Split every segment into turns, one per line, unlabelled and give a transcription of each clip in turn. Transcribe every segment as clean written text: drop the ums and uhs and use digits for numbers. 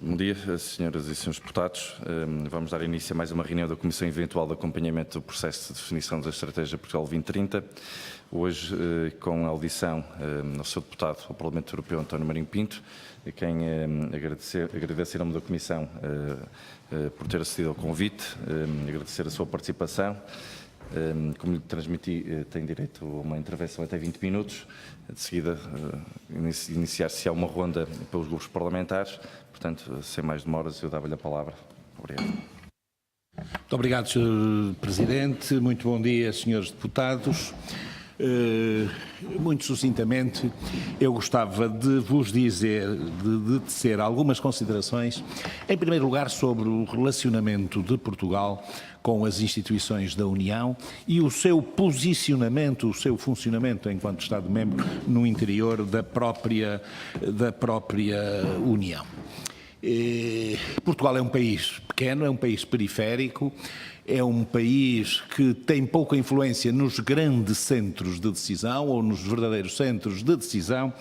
Bom dia, senhoras e senhores deputados. Vamos dar início a mais uma reunião da Comissão Eventual de Acompanhamento do Processo de Definição da Estratégia Portugal 2030. Hoje, com a audição ao seu deputado ao Parlamento Europeu, António Marinho Pinto, a quem agradecer em nome da Comissão por ter acedido ao convite, agradecer a sua participação. Como lhe transmiti, tem direito a uma intervenção até 20 minutos. De seguida, iniciar-se uma ronda pelos grupos parlamentares. Portanto, sem mais demoras, eu dava-lhe a palavra. Obrigado.
Muito obrigado, Sr. Presidente. Muito bom dia, senhores deputados. Muito sucintamente, eu gostava de vos dizer, de tecer algumas considerações, em primeiro lugar sobre o relacionamento de Portugal com as instituições da União e o seu posicionamento, o seu funcionamento enquanto Estado-membro no interior da própria União. Portugal é um país pequeno, é um país periférico, é um país que tem pouca influência nos grandes centros de decisão ou nos verdadeiros centros de decisão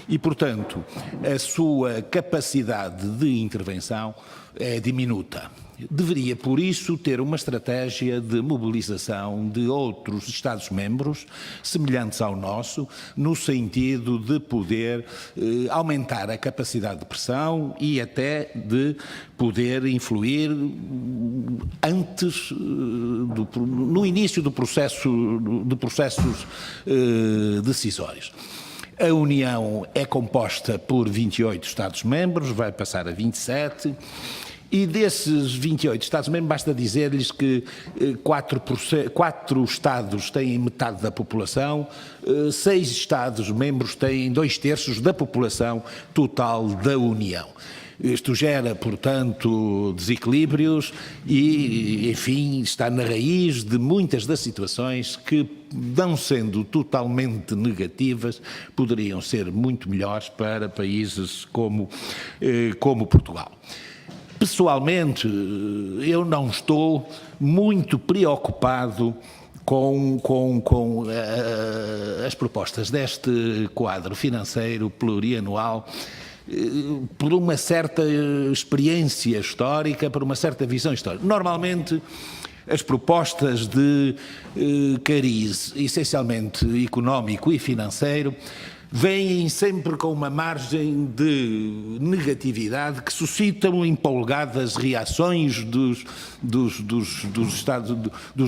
e, portanto, a sua capacidade de intervenção é diminuta. Deveria, por isso, ter uma estratégia de mobilização de outros Estados-membros, semelhantes ao nosso, no sentido de poder aumentar a capacidade de pressão e até de poder influir antes, no início de processos decisórios. A União é composta por 28 Estados-membros, vai passar a 27. E desses 28 Estados-membros, basta dizer-lhes que 4 Estados têm metade da população, 6 Estados-membros têm 2/3 da população total da União. Isto gera, portanto, desequilíbrios e, enfim, está na raiz de muitas das situações que, não sendo totalmente negativas, poderiam ser muito melhores para países como Portugal. Pessoalmente, eu não estou muito preocupado com as propostas deste quadro financeiro plurianual por uma certa experiência histórica, por uma certa visão histórica. Normalmente, as propostas de cariz, essencialmente económico e financeiro, vêm sempre com uma margem de negatividade que suscitam empolgadas reações dos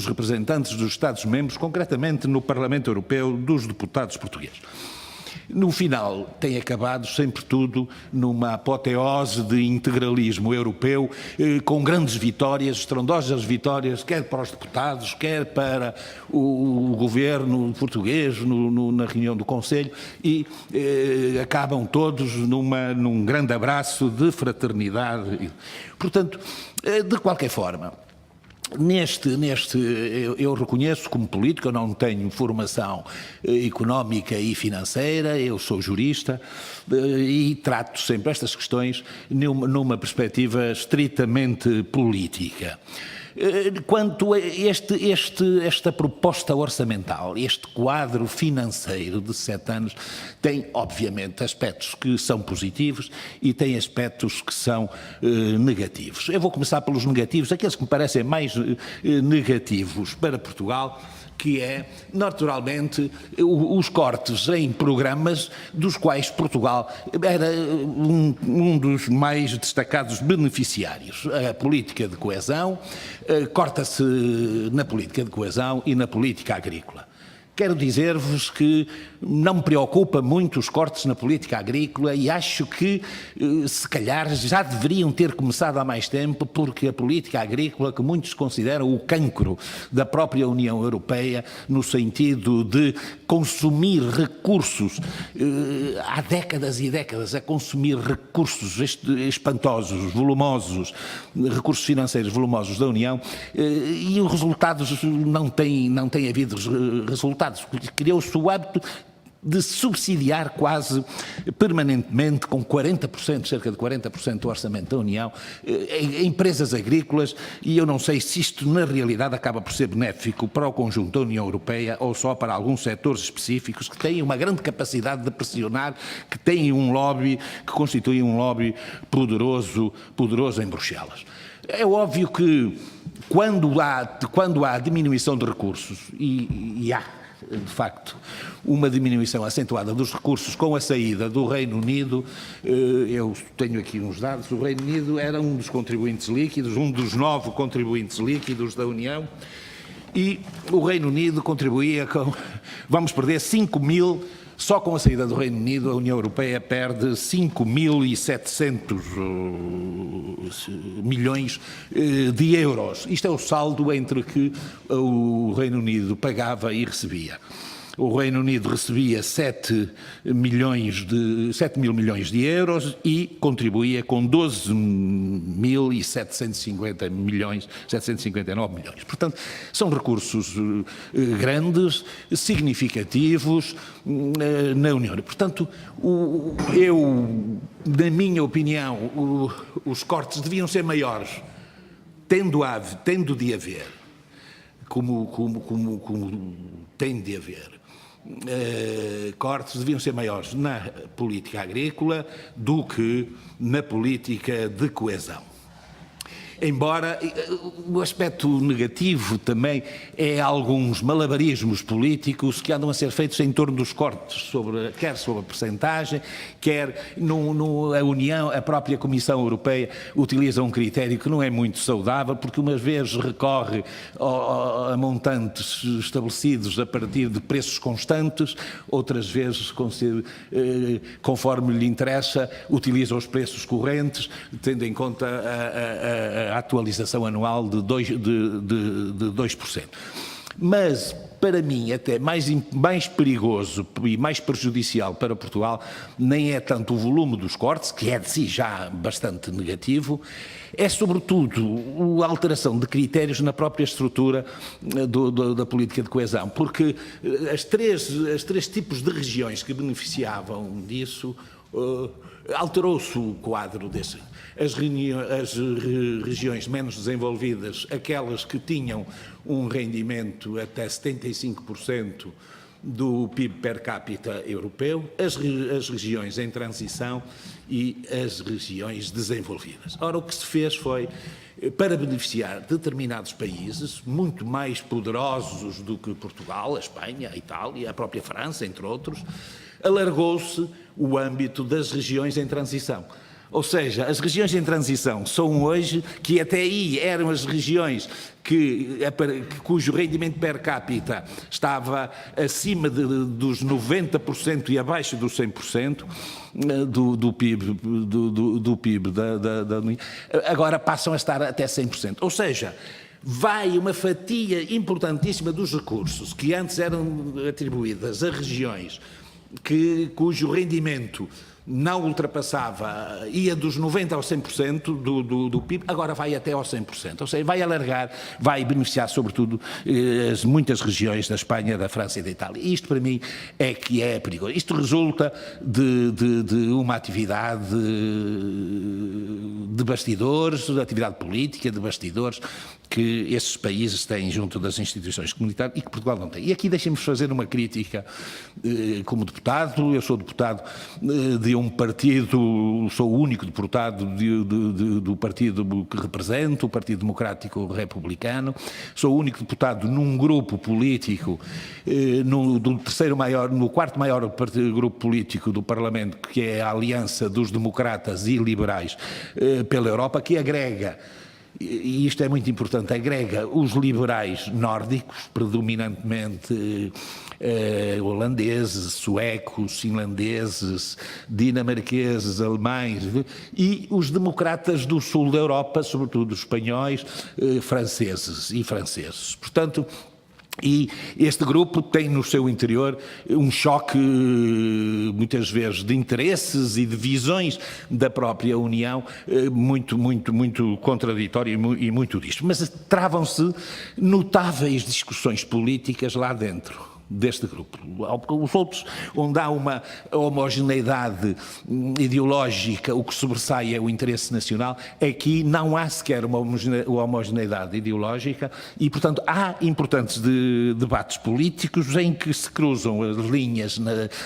representantes dos Estados-membros, concretamente no Parlamento Europeu, dos deputados portugueses. No final, tem acabado sempre tudo numa apoteose de integralismo europeu, com grandes vitórias, estrondosas vitórias, quer para os deputados, quer para o governo português, na reunião do Conselho, e acabam todos num grande abraço de fraternidade. Portanto, de qualquer forma, eu reconheço como político, eu não tenho formação económica e financeira, eu sou jurista e trato sempre estas questões numa perspectiva estritamente política. Quanto a esta proposta orçamental, este quadro financeiro de 7 anos, tem, obviamente, aspectos que são positivos e tem aspectos que são negativos. Eu vou começar pelos negativos, aqueles que me parecem mais negativos para Portugal, que é, naturalmente, os cortes em programas dos quais Portugal era um dos mais destacados beneficiários. A política de coesão, corta-se na política de coesão e na política agrícola. Quero dizer-vos que não me preocupa muito os cortes na política agrícola e acho que, se calhar, já deveriam ter começado há mais tempo, porque a política agrícola, que muitos consideram o cancro da própria União Europeia, no sentido de consumir recursos, há décadas e décadas a consumir recursos espantosos, volumosos, recursos financeiros volumosos da União, e os resultados não têm havido resultados. Criou-se o hábito de subsidiar quase permanentemente, com 40%, cerca de 40% do orçamento da União, empresas agrícolas, e eu não sei se isto na realidade acaba por ser benéfico para o conjunto da União Europeia ou só para alguns setores específicos que têm uma grande capacidade de pressionar, que têm um lobby, que constituem um lobby poderoso em Bruxelas. É óbvio que quando há diminuição de recursos, e há, de facto, uma diminuição acentuada dos recursos com a saída do Reino Unido, eu tenho aqui uns dados, o Reino Unido era um dos contribuintes líquidos, um dos 9 contribuintes líquidos da União, e o Reino Unido contribuía com, vamos perder 5.000, só com a saída do Reino Unido a União Europeia perde 5.700 milhões de euros. Isto é o saldo entre que o Reino Unido pagava e recebia. O Reino Unido recebia 7 mil milhões de euros e contribuía com 12.759 milhões. Portanto, são recursos grandes, significativos na União. Portanto, na minha opinião, os cortes deviam ser maiores, tendo de haver, como tem de haver. Cortes deviam ser maiores na política agrícola do que na política de coesão. Embora o aspecto negativo também é alguns malabarismos políticos que andam a ser feitos em torno dos cortes, quer sobre a percentagem, quer a União, a própria Comissão Europeia utiliza um critério que não é muito saudável, porque umas vezes recorre a montantes estabelecidos a partir de preços constantes, outras vezes, conforme lhe interessa, utiliza os preços correntes, tendo em conta a atualização anual de 2%. Mas, para mim, até mais perigoso e mais prejudicial para Portugal nem é tanto o volume dos cortes, que é de si já bastante negativo, é sobretudo a alteração de critérios na própria estrutura da política de coesão, porque as três tipos de regiões que beneficiavam disso, alterou-se o quadro desse. As regiões menos desenvolvidas, aquelas que tinham um rendimento até 75% do PIB per capita europeu, as regiões em transição e as regiões desenvolvidas. Ora, o que se fez foi, para beneficiar determinados países, muito mais poderosos do que Portugal, a Espanha, a Itália, a própria França, entre outros, alargou-se o âmbito das regiões em transição. Ou seja, as regiões em transição são hoje, que até aí eram as regiões cujo rendimento per capita estava acima dos 90% e abaixo dos 100% do PIB, da União, agora passam a estar até 100%. Ou seja, vai uma fatia importantíssima dos recursos que antes eram atribuídas a regiões cujo rendimento não ultrapassava, ia dos 90% ao 100% do PIB, agora vai até ao 100%. Ou seja, vai alargar, vai beneficiar sobretudo muitas regiões da Espanha, da França e da Itália. E isto para mim é que é perigoso. Isto resulta de uma atividade de bastidores, de atividade política, de bastidores, que esses países têm junto das instituições comunitárias e que Portugal não tem. E aqui deixem-me fazer uma crítica como deputado. Eu sou deputado de um partido, sou o único deputado do partido que represento, o Partido Democrático Republicano, sou o único deputado num grupo político, no quarto maior grupo político do Parlamento, que é a Aliança dos Democratas e Liberais pela Europa, que agrega, e isto é muito importante, agrega os liberais nórdicos, predominantemente holandeses, suecos, finlandeses, dinamarqueses, alemães, e os democratas do sul da Europa, sobretudo os espanhóis, franceses. Portanto, e este grupo tem no seu interior um choque, muitas vezes, de interesses e de visões da própria União, muito contraditório e muito disto. Mas travam-se notáveis discussões políticas lá dentro. deste grupo. Os outros, onde há uma homogeneidade ideológica, o que sobressai é o interesse nacional. Aqui não há sequer uma homogeneidade ideológica e, portanto, há importantes debates políticos em que se cruzam as linhas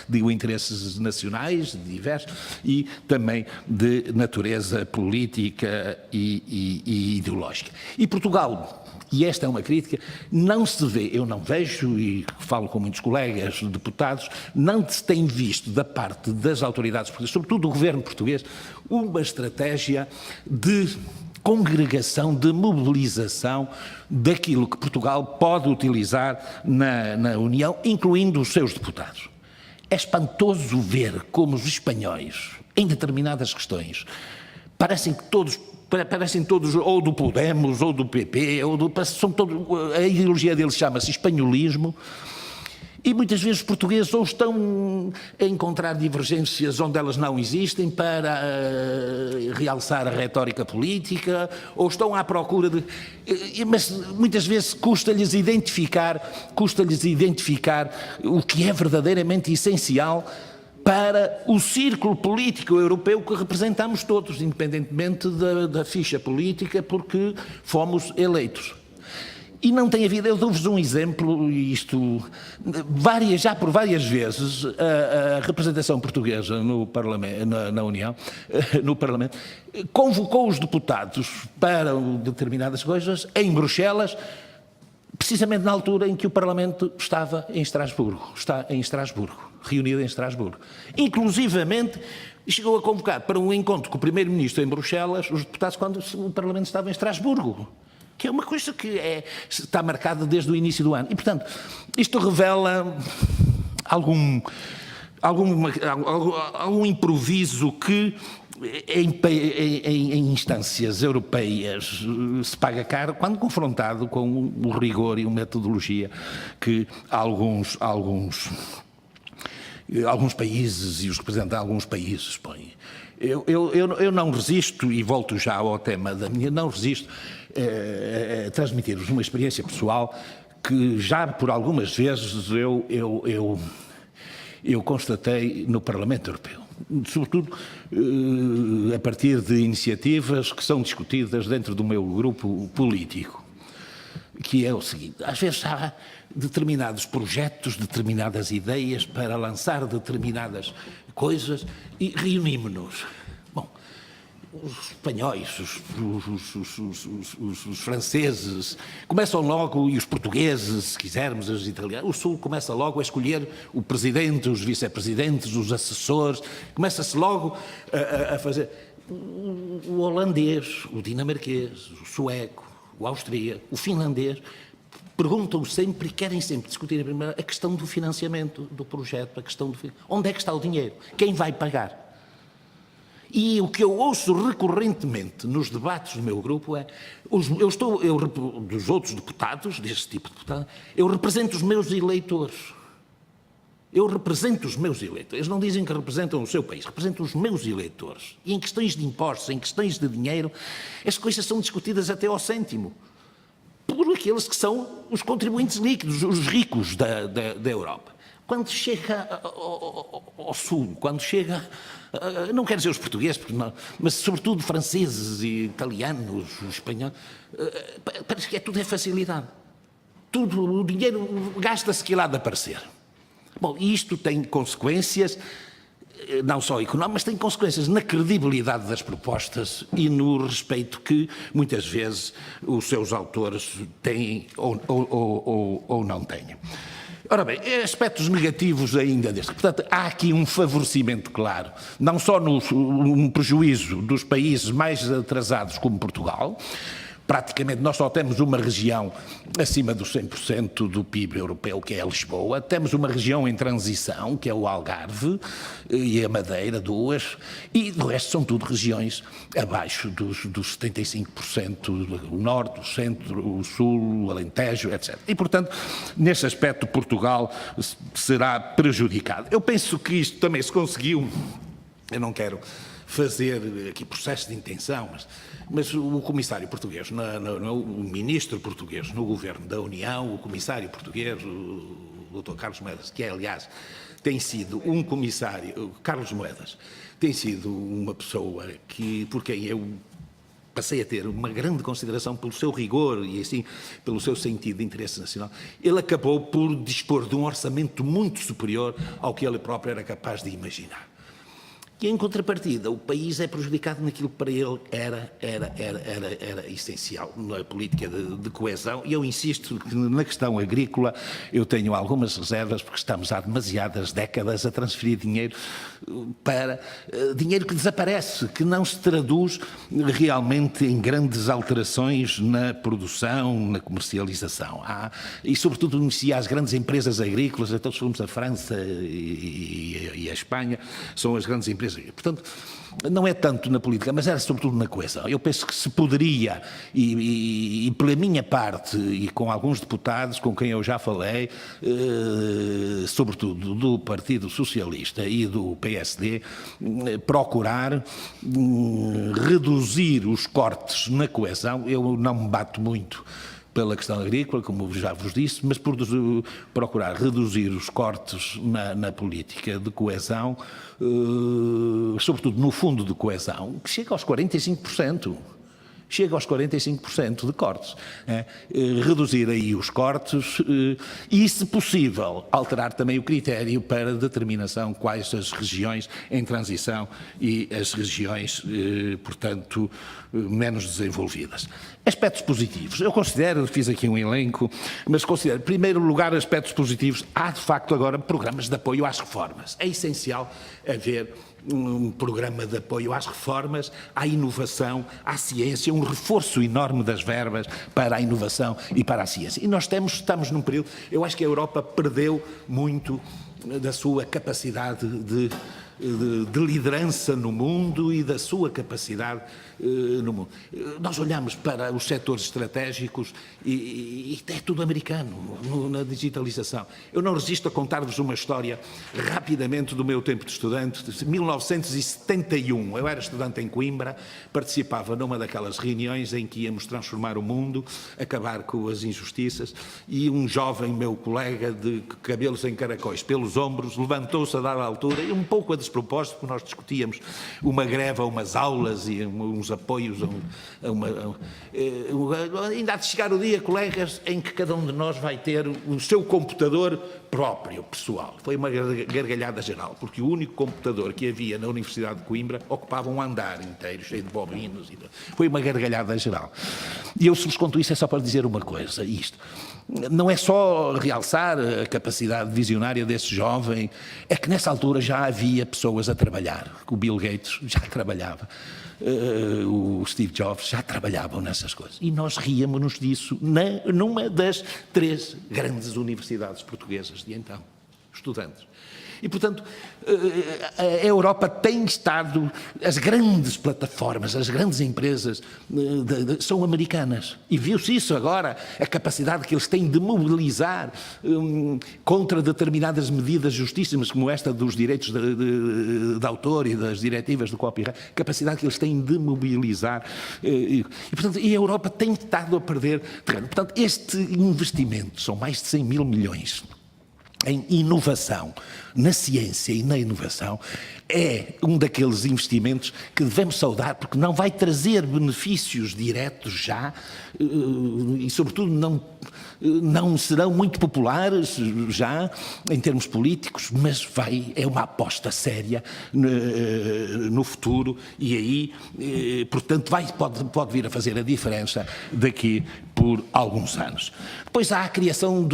de interesses nacionais, diversos, e também de natureza política e ideológica. E Portugal, e esta é uma crítica, não se vê, eu não vejo, e falo com muitos colegas deputados, não se tem visto da parte das autoridades portuguesas, sobretudo do governo português, uma estratégia de congregação, de mobilização daquilo que Portugal pode utilizar na União, incluindo os seus deputados. É espantoso ver como os espanhóis, em determinadas questões, parecem todos ou do Podemos, ou do PP, são todos, a ideologia deles chama-se espanholismo, e muitas vezes os portugueses ou estão a encontrar divergências onde elas não existem para realçar a retórica política, ou estão à procura de... Mas muitas vezes custa-lhes identificar o que é verdadeiramente essencial para o círculo político europeu que representamos todos, independentemente da ficha política, porque fomos eleitos. E não tem havido, eu dou-vos um exemplo, já por várias vezes, a representação portuguesa no Parlamento, na União, no Parlamento, convocou os deputados para determinadas coisas em Bruxelas, precisamente na altura em que o Parlamento está em Estrasburgo, reunido em Estrasburgo. Inclusivamente, chegou a convocar para um encontro com o Primeiro-Ministro em Bruxelas os deputados quando o Parlamento estava em Estrasburgo, que é uma coisa que está marcada desde o início do ano. E, portanto, isto revela algum improviso que em instâncias europeias se paga caro quando confrontado com o rigor e a metodologia que alguns países e os representantes de alguns países põem. Eu não resisto, e volto já ao tema não resisto a transmitir-vos uma experiência pessoal que já por algumas vezes eu constatei no Parlamento Europeu, sobretudo a partir de iniciativas que são discutidas dentro do meu grupo político, que é o seguinte: às vezes há determinados projetos, determinadas ideias para lançar determinadas coisas e reunimos-nos. Bom, os espanhóis, os franceses, começam logo, e os portugueses, se quisermos, os italianos, o Sul começa logo a escolher o presidente, os vice-presidentes, os assessores, começa-se logo a fazer. O holandês, o dinamarquês, o sueco, o austríaco, o finlandês, perguntam sempre e querem sempre discutir a questão do financiamento do projeto, onde é que está o dinheiro, quem vai pagar. E o que eu ouço recorrentemente nos debates do meu grupo é, dos outros deputados, deste tipo de deputado, eu represento os meus eleitores. Eles não dizem que representam o seu país, representam os meus eleitores. E em questões de impostos, em questões de dinheiro, as coisas são discutidas até ao cêntimo, por aqueles que são os contribuintes líquidos, os ricos da Europa. Quando chega ao Sul, não quero dizer os portugueses, mas sobretudo franceses e italianos, os espanhóis, parece que tudo é facilidade. Tudo, o dinheiro gasta-se que lá de aparecer. Bom, e isto tem consequências, não só económicas, mas tem consequências na credibilidade das propostas e no respeito que, muitas vezes, os seus autores têm ou não têm. Ora bem, aspectos negativos ainda deste. Portanto, há aqui um favorecimento claro, não só um prejuízo dos países mais atrasados como Portugal. Praticamente nós só temos uma região acima dos 100% do PIB europeu, que é Lisboa. Temos uma região em transição, que é o Algarve e a Madeira, duas, e do resto são tudo regiões abaixo dos 75%, o Norte, o Centro, o Sul, o Alentejo, etc. E, portanto, nesse aspecto, Portugal será prejudicado. Eu penso que isto também se conseguiu, eu não quero fazer aqui processo de intenção, mas o comissário português, o ministro português no governo da União, o comissário português, o o Dr. Carlos Moedas, que é, aliás, tem sido um comissário, Carlos Moedas, tem sido uma pessoa por quem eu passei a ter uma grande consideração pelo seu rigor e, assim, pelo seu sentido de interesse nacional. Ele acabou por dispor de um orçamento muito superior ao que ele próprio era capaz de imaginar. E, em contrapartida, o país é prejudicado naquilo que para ele era essencial, na política de coesão. E eu insisto que na questão agrícola eu tenho algumas reservas, porque estamos há demasiadas décadas a transferir dinheiro para dinheiro que desaparece, que não se traduz realmente em grandes alterações na produção, na comercialização. E, sobretudo, se há as grandes empresas agrícolas, então se formos a França e a Espanha, são as grandes empresas. Portanto, não é tanto na política, mas era sobretudo na coesão. Eu penso que se poderia, e pela minha parte, e com alguns deputados com quem eu já falei, sobretudo do Partido Socialista e do PSD, procurar reduzir os cortes na coesão. Eu não me bato muito pela questão agrícola, como já vos disse, mas por procurar reduzir os cortes na política de coesão, sobretudo no fundo de coesão, que chega aos 45%. Chega aos 45% de cortes. Reduzir aí os cortes e, se possível, alterar também o critério para determinação quais as regiões em transição e as regiões, portanto, menos desenvolvidas. Aspectos positivos. Eu considero, fiz aqui um elenco, mas considero, em primeiro lugar, aspectos positivos. Há, de facto, agora programas de apoio às reformas. É essencial haver um programa de apoio às reformas, à inovação, à ciência, um reforço enorme das verbas para a inovação e para a ciência. E nós estamos num período, eu acho que a Europa perdeu muito da sua capacidade de liderança no mundo e da sua capacidade no mundo. Nós olhamos para os setores estratégicos e é tudo americano na digitalização. Eu não resisto a contar-vos uma história rapidamente do meu tempo de estudante, de 1971. Eu era estudante em Coimbra, participava numa daquelas reuniões em que íamos transformar o mundo, acabar com as injustiças, e um jovem meu colega de cabelos em caracóis pelos ombros levantou-se a dada altura, e um pouco a despropósito, porque nós discutíamos uma greve a umas aulas e uns apoios ainda há de chegar o dia, colegas, em que cada um de nós vai ter o seu computador próprio, pessoal. Foi uma gargalhada geral, porque o único computador que havia na Universidade de Coimbra ocupava um andar inteiro, cheio de bobinos. Foi uma gargalhada geral. E eu, se vos conto isso, é só para dizer uma coisa, isto. Não é só realçar a capacidade visionária desse jovem, é que nessa altura já havia pessoas a trabalhar. O Bill Gates já trabalhava, o Steve Jobs já trabalhavam nessas coisas. E nós ríamos-nos disso numa das 3 grandes universidades portuguesas de então, estudantes. E, portanto, a Europa tem estado, as grandes plataformas, as grandes empresas são americanas. E viu-se isso agora, a capacidade que eles têm de mobilizar contra determinadas medidas justíssimas, como esta dos direitos de autor e das diretivas do copyright, a capacidade que eles têm de mobilizar. E, portanto, a Europa tem estado a perder terreno. Portanto, este investimento, são mais de 100 mil milhões, em inovação, na ciência e na inovação, é um daqueles investimentos que devemos saudar, porque não vai trazer benefícios diretos já e, sobretudo, não serão muito populares já em termos políticos, mas é uma aposta séria no futuro e aí, portanto, pode vir a fazer a diferença daqui por alguns anos. Depois há a criação,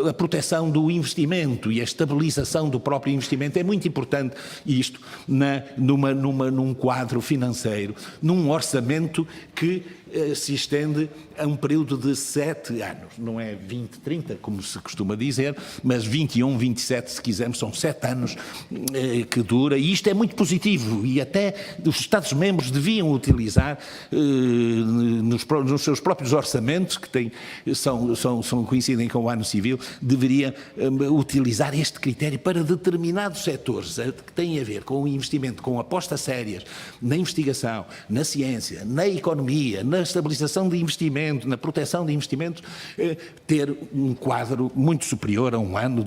a proteção do investimento e a estabilização do próprio investimento. É muito importante isto num quadro financeiro, num orçamento que se estende a um período de 7 anos. Não é 20, 30, como se costuma dizer, mas 21, 27, se quisermos, são 7 anos que dura, e isto é muito positivo, e até os Estados-membros deviam utilizar nos seus próprios orçamentos, que coincidem com o ano civil, deveria utilizar este critério para determinados setores que têm a ver com o investimento, com apostas sérias na investigação, na ciência, na economia, na na estabilização de investimento, na proteção de investimentos, ter um quadro muito superior a um ano,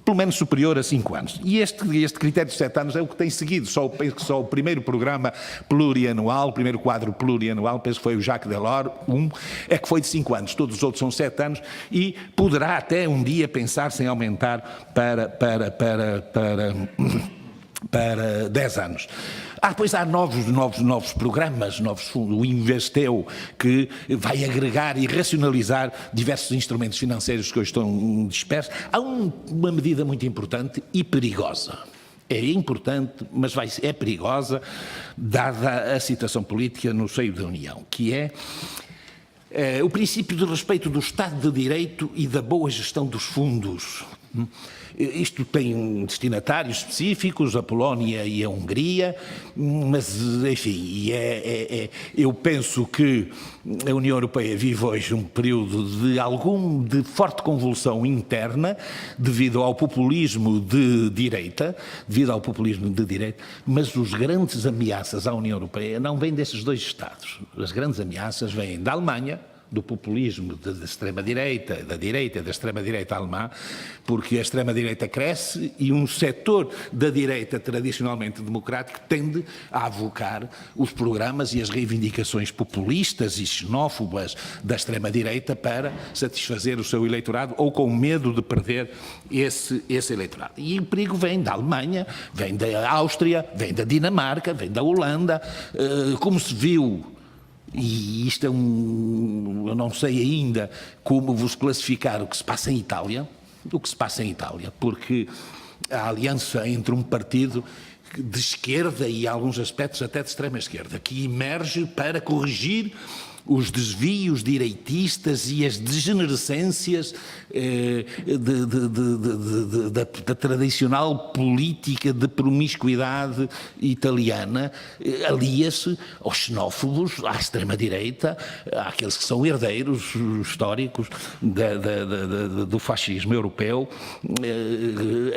pelo menos superior a 5 anos. E este critério de 7 anos é o que tem seguido. Penso que só o primeiro programa plurianual, o primeiro quadro plurianual, penso que foi o Jacques Delors, é que foi de 5 anos. Todos os outros são 7 anos e poderá até um dia pensar-se em aumentar para 10 anos. Depois há novos programas, o Investeu, que vai agregar e racionalizar diversos instrumentos financeiros que hoje estão dispersos. Há uma medida muito importante e perigosa. É importante, mas é perigosa, dada a situação política no seio da União, que é o princípio de respeito do Estado de Direito e da boa gestão dos fundos. Isto tem destinatários específicos, a Polónia e a Hungria, mas, enfim, eu penso que a União Europeia vive hoje um período de forte convulsão interna, devido ao populismo de direita, mas as grandes ameaças à União Europeia não vêm desses dois Estados. As grandes ameaças vêm da Alemanha, do populismo da extrema-direita, da extrema-direita alemã, porque a extrema-direita cresce e um setor da direita tradicionalmente democrático tende a avocar os programas e as reivindicações populistas e xenófobas da extrema-direita para satisfazer o seu eleitorado ou com medo de perder esse eleitorado. E o perigo vem da Alemanha, vem da Áustria, vem da Dinamarca, vem da Holanda, como se viu. E isto eu não sei ainda como vos classificar o que se passa em Itália, porque a aliança entre um partido de esquerda e alguns aspectos até de extrema esquerda, que emerge para corrigir os desvios direitistas e as degenerescências da tradicional política de promiscuidade italiana, alia-se aos xenófobos, à extrema-direita, àqueles que são herdeiros históricos do fascismo europeu.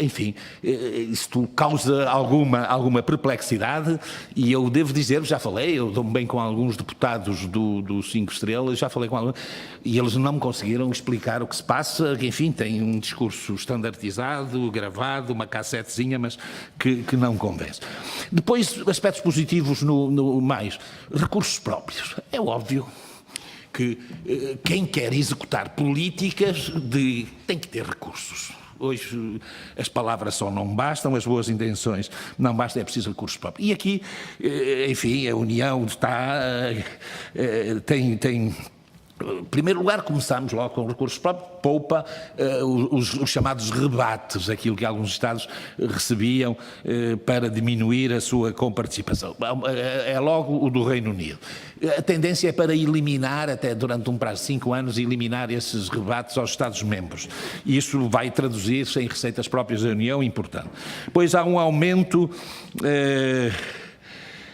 Enfim, isto causa alguma perplexidade e eu devo dizer, já falei, eu dou-me bem com alguns deputados do 5 estrelas, já falei com alguns, e eles não me conseguiram explicar o que se passa, que enfim, tem um discurso standardizado, gravado, uma cassetezinha, mas que não convence. Depois, aspectos positivos no mais, recursos próprios. É óbvio que quem quer executar políticas tem que ter recursos. Hoje as palavras só não bastam, as boas intenções não bastam, é preciso recursos próprios. E aqui, enfim, a União tem em primeiro lugar, começamos logo com recursos próprios, poupa os chamados rebates, aquilo que alguns Estados recebiam para diminuir a sua comparticipação. É logo o do Reino Unido. A tendência é para eliminar, até durante um prazo de 5 anos, eliminar esses rebates aos Estados-membros. E isso vai traduzir-se em receitas próprias da União, importante. Pois há um aumento...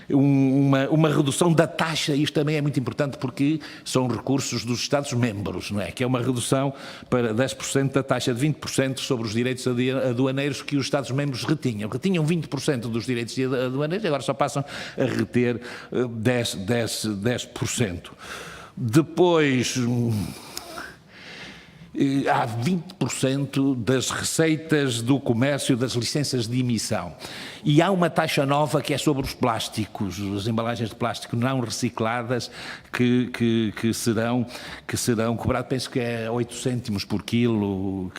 Uma redução da taxa, isto também é muito importante porque são recursos dos Estados-membros, não é? Que é uma redução para 10% da taxa de 20% sobre os direitos aduaneiros que os Estados-membros retinham. Retinham 20% dos direitos aduaneiros e agora só passam a reter 10%. Depois... há 20% das receitas do comércio das licenças de emissão. E há uma taxa nova que é sobre os plásticos, as embalagens de plástico não recicladas que serão cobradas, penso que é 8 cêntimos por quilo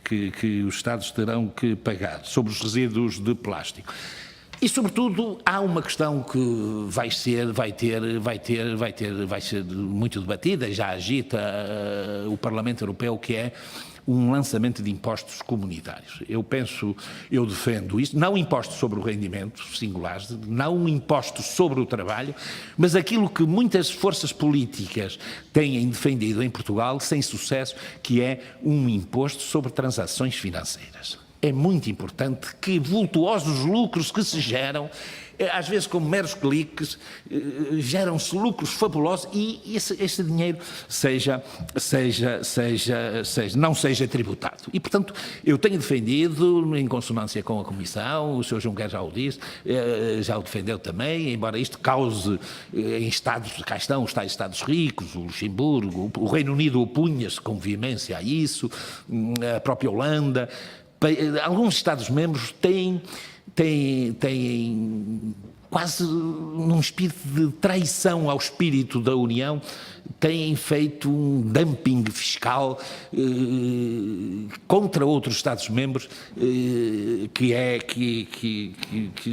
que os Estados terão que pagar sobre os resíduos de plástico. E, sobretudo, há uma questão que vai ser muito debatida e já agita o Parlamento Europeu, que é um lançamento de impostos comunitários. Eu defendo isso, não impostos sobre o rendimento singulares, não impostos sobre o trabalho, mas aquilo que muitas forças políticas têm defendido em Portugal, sem sucesso, que é um imposto sobre transações financeiras. é muito importante que vultuosos lucros que se geram, às vezes com meros cliques, geram-se lucros fabulosos e esse dinheiro não seja tributado. E, portanto, eu tenho defendido, em consonância com a Comissão, o Sr. Junqueira já o disse, já o defendeu também, embora isto cause em Estados, cá estão os tais Estados ricos, o Luxemburgo, o Reino Unido opunha-se com veemência a isso, a própria Holanda. Alguns Estados-membros têm quase num espírito de traição ao espírito da União, têm feito um dumping fiscal contra outros Estados-membros que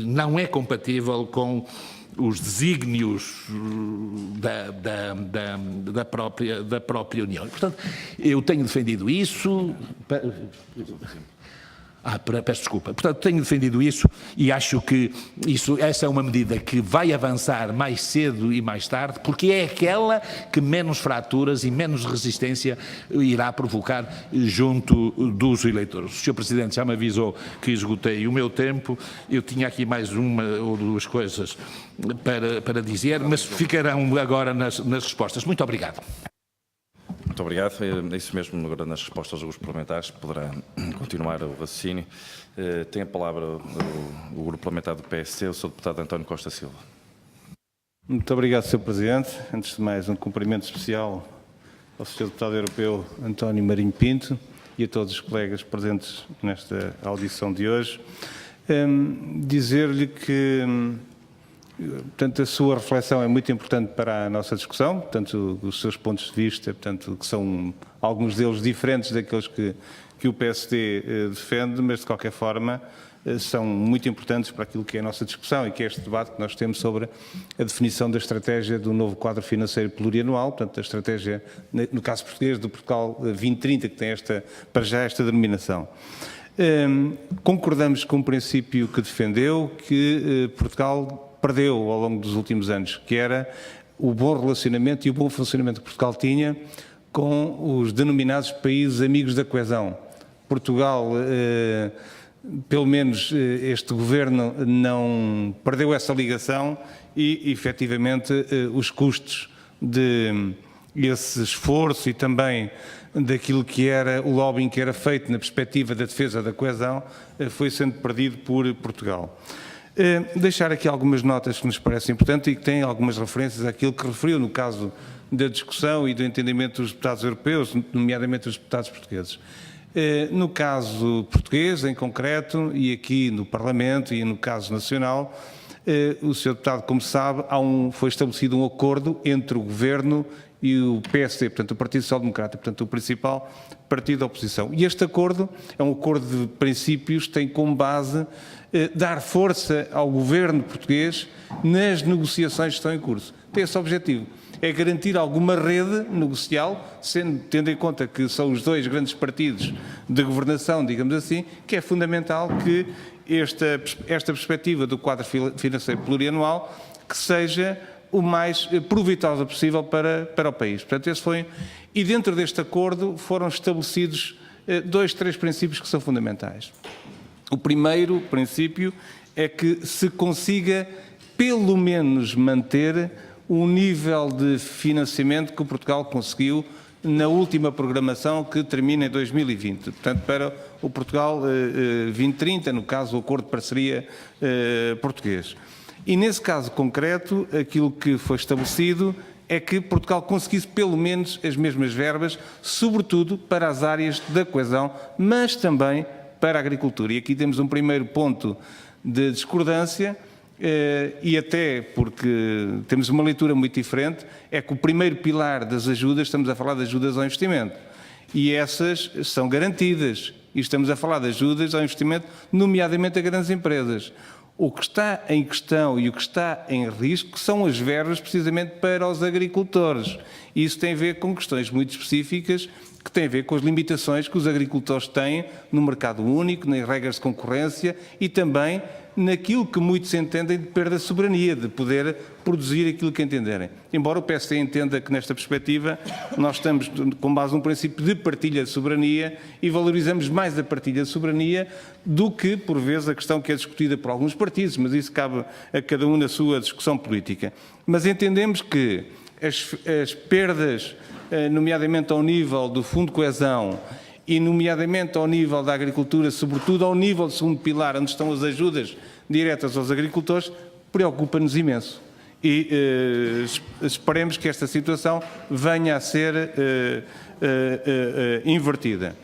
não é compatível com os desígnios da própria União. E, portanto, eu tenho defendido isso. Peço desculpa. Portanto, tenho defendido isso e acho que essa é uma medida que vai avançar mais cedo e mais tarde, porque é aquela que menos fraturas e menos resistência irá provocar junto dos eleitores. O Sr. Presidente já me avisou que esgotei o meu tempo. Eu tinha aqui mais uma ou duas coisas para dizer, mas ficarão agora nas respostas. Muito obrigado.
Muito obrigado. É isso mesmo, agora nas respostas dos parlamentares poderá continuar o raciocínio. Tem a palavra o grupo parlamentar do PSD, o Sr. Deputado António Costa Silva.
Muito obrigado, Sr. Presidente. Antes de mais, um cumprimento especial ao Sr. Deputado Europeu António Marinho Pinto e a todos os colegas presentes nesta audição de hoje. Dizer-lhe que portanto, a sua reflexão é muito importante para a nossa discussão, portanto, os seus pontos de vista, portanto, que são alguns deles diferentes daqueles que o PSD defende, mas de qualquer forma são muito importantes para aquilo que é a nossa discussão e que é este debate que nós temos sobre a definição da estratégia do novo quadro financeiro plurianual, portanto, a estratégia, no caso português, do Portugal 2030, que tem para já esta denominação. Concordamos com o princípio que defendeu, que Portugal perdeu ao longo dos últimos anos, que era o bom relacionamento e o bom funcionamento que Portugal tinha com os denominados países amigos da coesão. Portugal, pelo menos este governo, não perdeu essa ligação e, efetivamente, os custos desse esforço e também daquilo que era o lobbying que era feito na perspectiva da defesa da coesão foi sendo perdido por Portugal. Deixar aqui algumas notas que nos parecem importantes e que têm algumas referências àquilo que referiu no caso da discussão e do entendimento dos deputados europeus, nomeadamente os deputados portugueses. No caso português, em concreto, e aqui no Parlamento e no caso nacional, o Sr. Deputado, como sabe, foi estabelecido um acordo entre o Governo e o PSD, portanto o Partido Social Democrata, portanto o principal partido da oposição. E este acordo é um acordo de princípios, tem como base dar força ao governo português nas negociações que estão em curso. Tem esse objetivo, é garantir alguma rede negocial, tendo em conta que são os dois grandes partidos de governação, digamos assim, que é fundamental que esta perspectiva do quadro financeiro plurianual que seja o mais proveitosa possível para o país. Portanto, esse foi. E dentro deste acordo foram estabelecidos 3 princípios que são fundamentais. O primeiro princípio é que se consiga, pelo menos, manter o nível de financiamento que o Portugal conseguiu na última programação que termina em 2020. Portanto, para o Portugal 2030, no caso, o Acordo de Parceria Português. E, nesse caso concreto, aquilo que foi estabelecido é que Portugal conseguisse pelo menos as mesmas verbas, sobretudo para as áreas da coesão, mas também para a agricultura. E aqui temos um primeiro ponto de discordância, e até porque temos uma leitura muito diferente, é que o primeiro pilar das ajudas, estamos a falar de ajudas ao investimento, e essas são garantidas, e estamos a falar de ajudas ao investimento, nomeadamente a grandes empresas. O que está em questão e o que está em risco são as verbas precisamente para os agricultores. E isso tem a ver com questões muito específicas que tem a ver com as limitações que os agricultores têm no mercado único, nas regras de concorrência e também naquilo que muitos entendem de perda de soberania, de poder produzir aquilo que entenderem. Embora o PSD entenda que, nesta perspectiva, nós estamos com base num princípio de partilha de soberania e valorizamos mais a partilha de soberania do que, por vezes, a questão que é discutida por alguns partidos, mas isso cabe a cada um na sua discussão política. Mas entendemos que as perdas, nomeadamente ao nível do Fundo de Coesão, e nomeadamente ao nível da agricultura, sobretudo ao nível do segundo pilar, onde estão as ajudas diretas aos agricultores, preocupa-nos imenso. E esperemos que esta situação venha a ser invertida.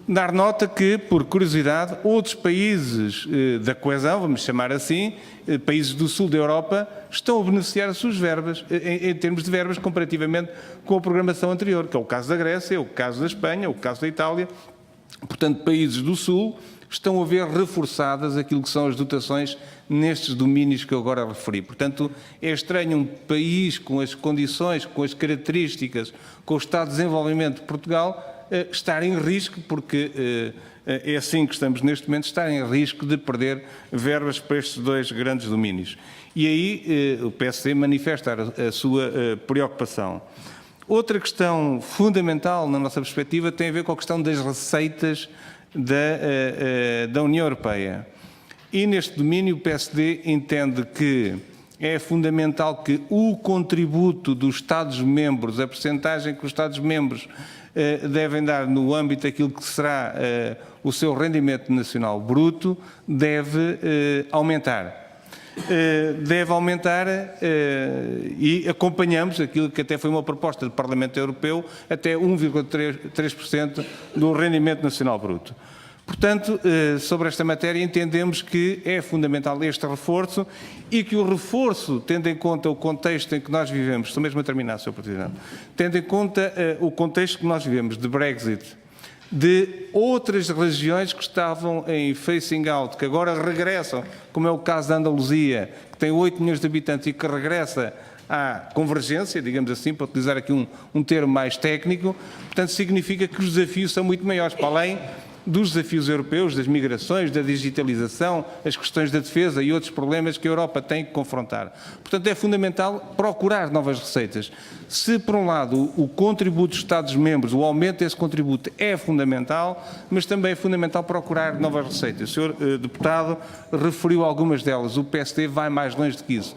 Dar nota que, por curiosidade, outros países da coesão, vamos chamar assim, países do sul da Europa, estão a beneficiar as suas verbas, em termos de verbas, comparativamente com a programação anterior, que é o caso da Grécia, o caso da Espanha, o caso da Itália. Portanto, países do sul estão a ver reforçadas aquilo que são as dotações nestes domínios que eu agora referi. Portanto, é estranho um país com as condições, com as características, com o estado de desenvolvimento de Portugal, estar em risco, porque é assim que estamos neste momento, estar em risco de perder verbas para estes dois grandes domínios. E aí o PSD manifesta a sua preocupação. Outra questão fundamental na nossa perspectiva tem a ver com a questão das receitas da União Europeia. E neste domínio o PSD entende que é fundamental que o contributo dos Estados-membros, a percentagem que os Estados-membros devem dar no âmbito daquilo que será o seu rendimento nacional bruto, deve aumentar. Deve aumentar e acompanhamos aquilo que até foi uma proposta do Parlamento Europeu, até 1,3% do rendimento nacional bruto. Portanto, sobre esta matéria entendemos que é fundamental este reforço e que o reforço, tendo em conta o contexto em que nós vivemos, estou mesmo a terminar, Sr. Presidente, tendo em conta o contexto que nós vivemos de Brexit, de outras regiões que estavam em phasing out, que agora regressam, como é o caso da Andaluzia, que tem 8 milhões de habitantes e que regressa à convergência, digamos assim, para utilizar aqui um termo mais técnico, portanto significa que os desafios são muito maiores, para além dos desafios europeus, das migrações, da digitalização, as questões da defesa e outros problemas que a Europa tem que confrontar. Portanto, é fundamental procurar novas receitas. Se, por um lado, o contributo dos Estados-membros, o aumento desse contributo é fundamental, mas também é fundamental procurar novas receitas. O Sr. Deputado referiu algumas delas. O PSD vai mais longe do que isso.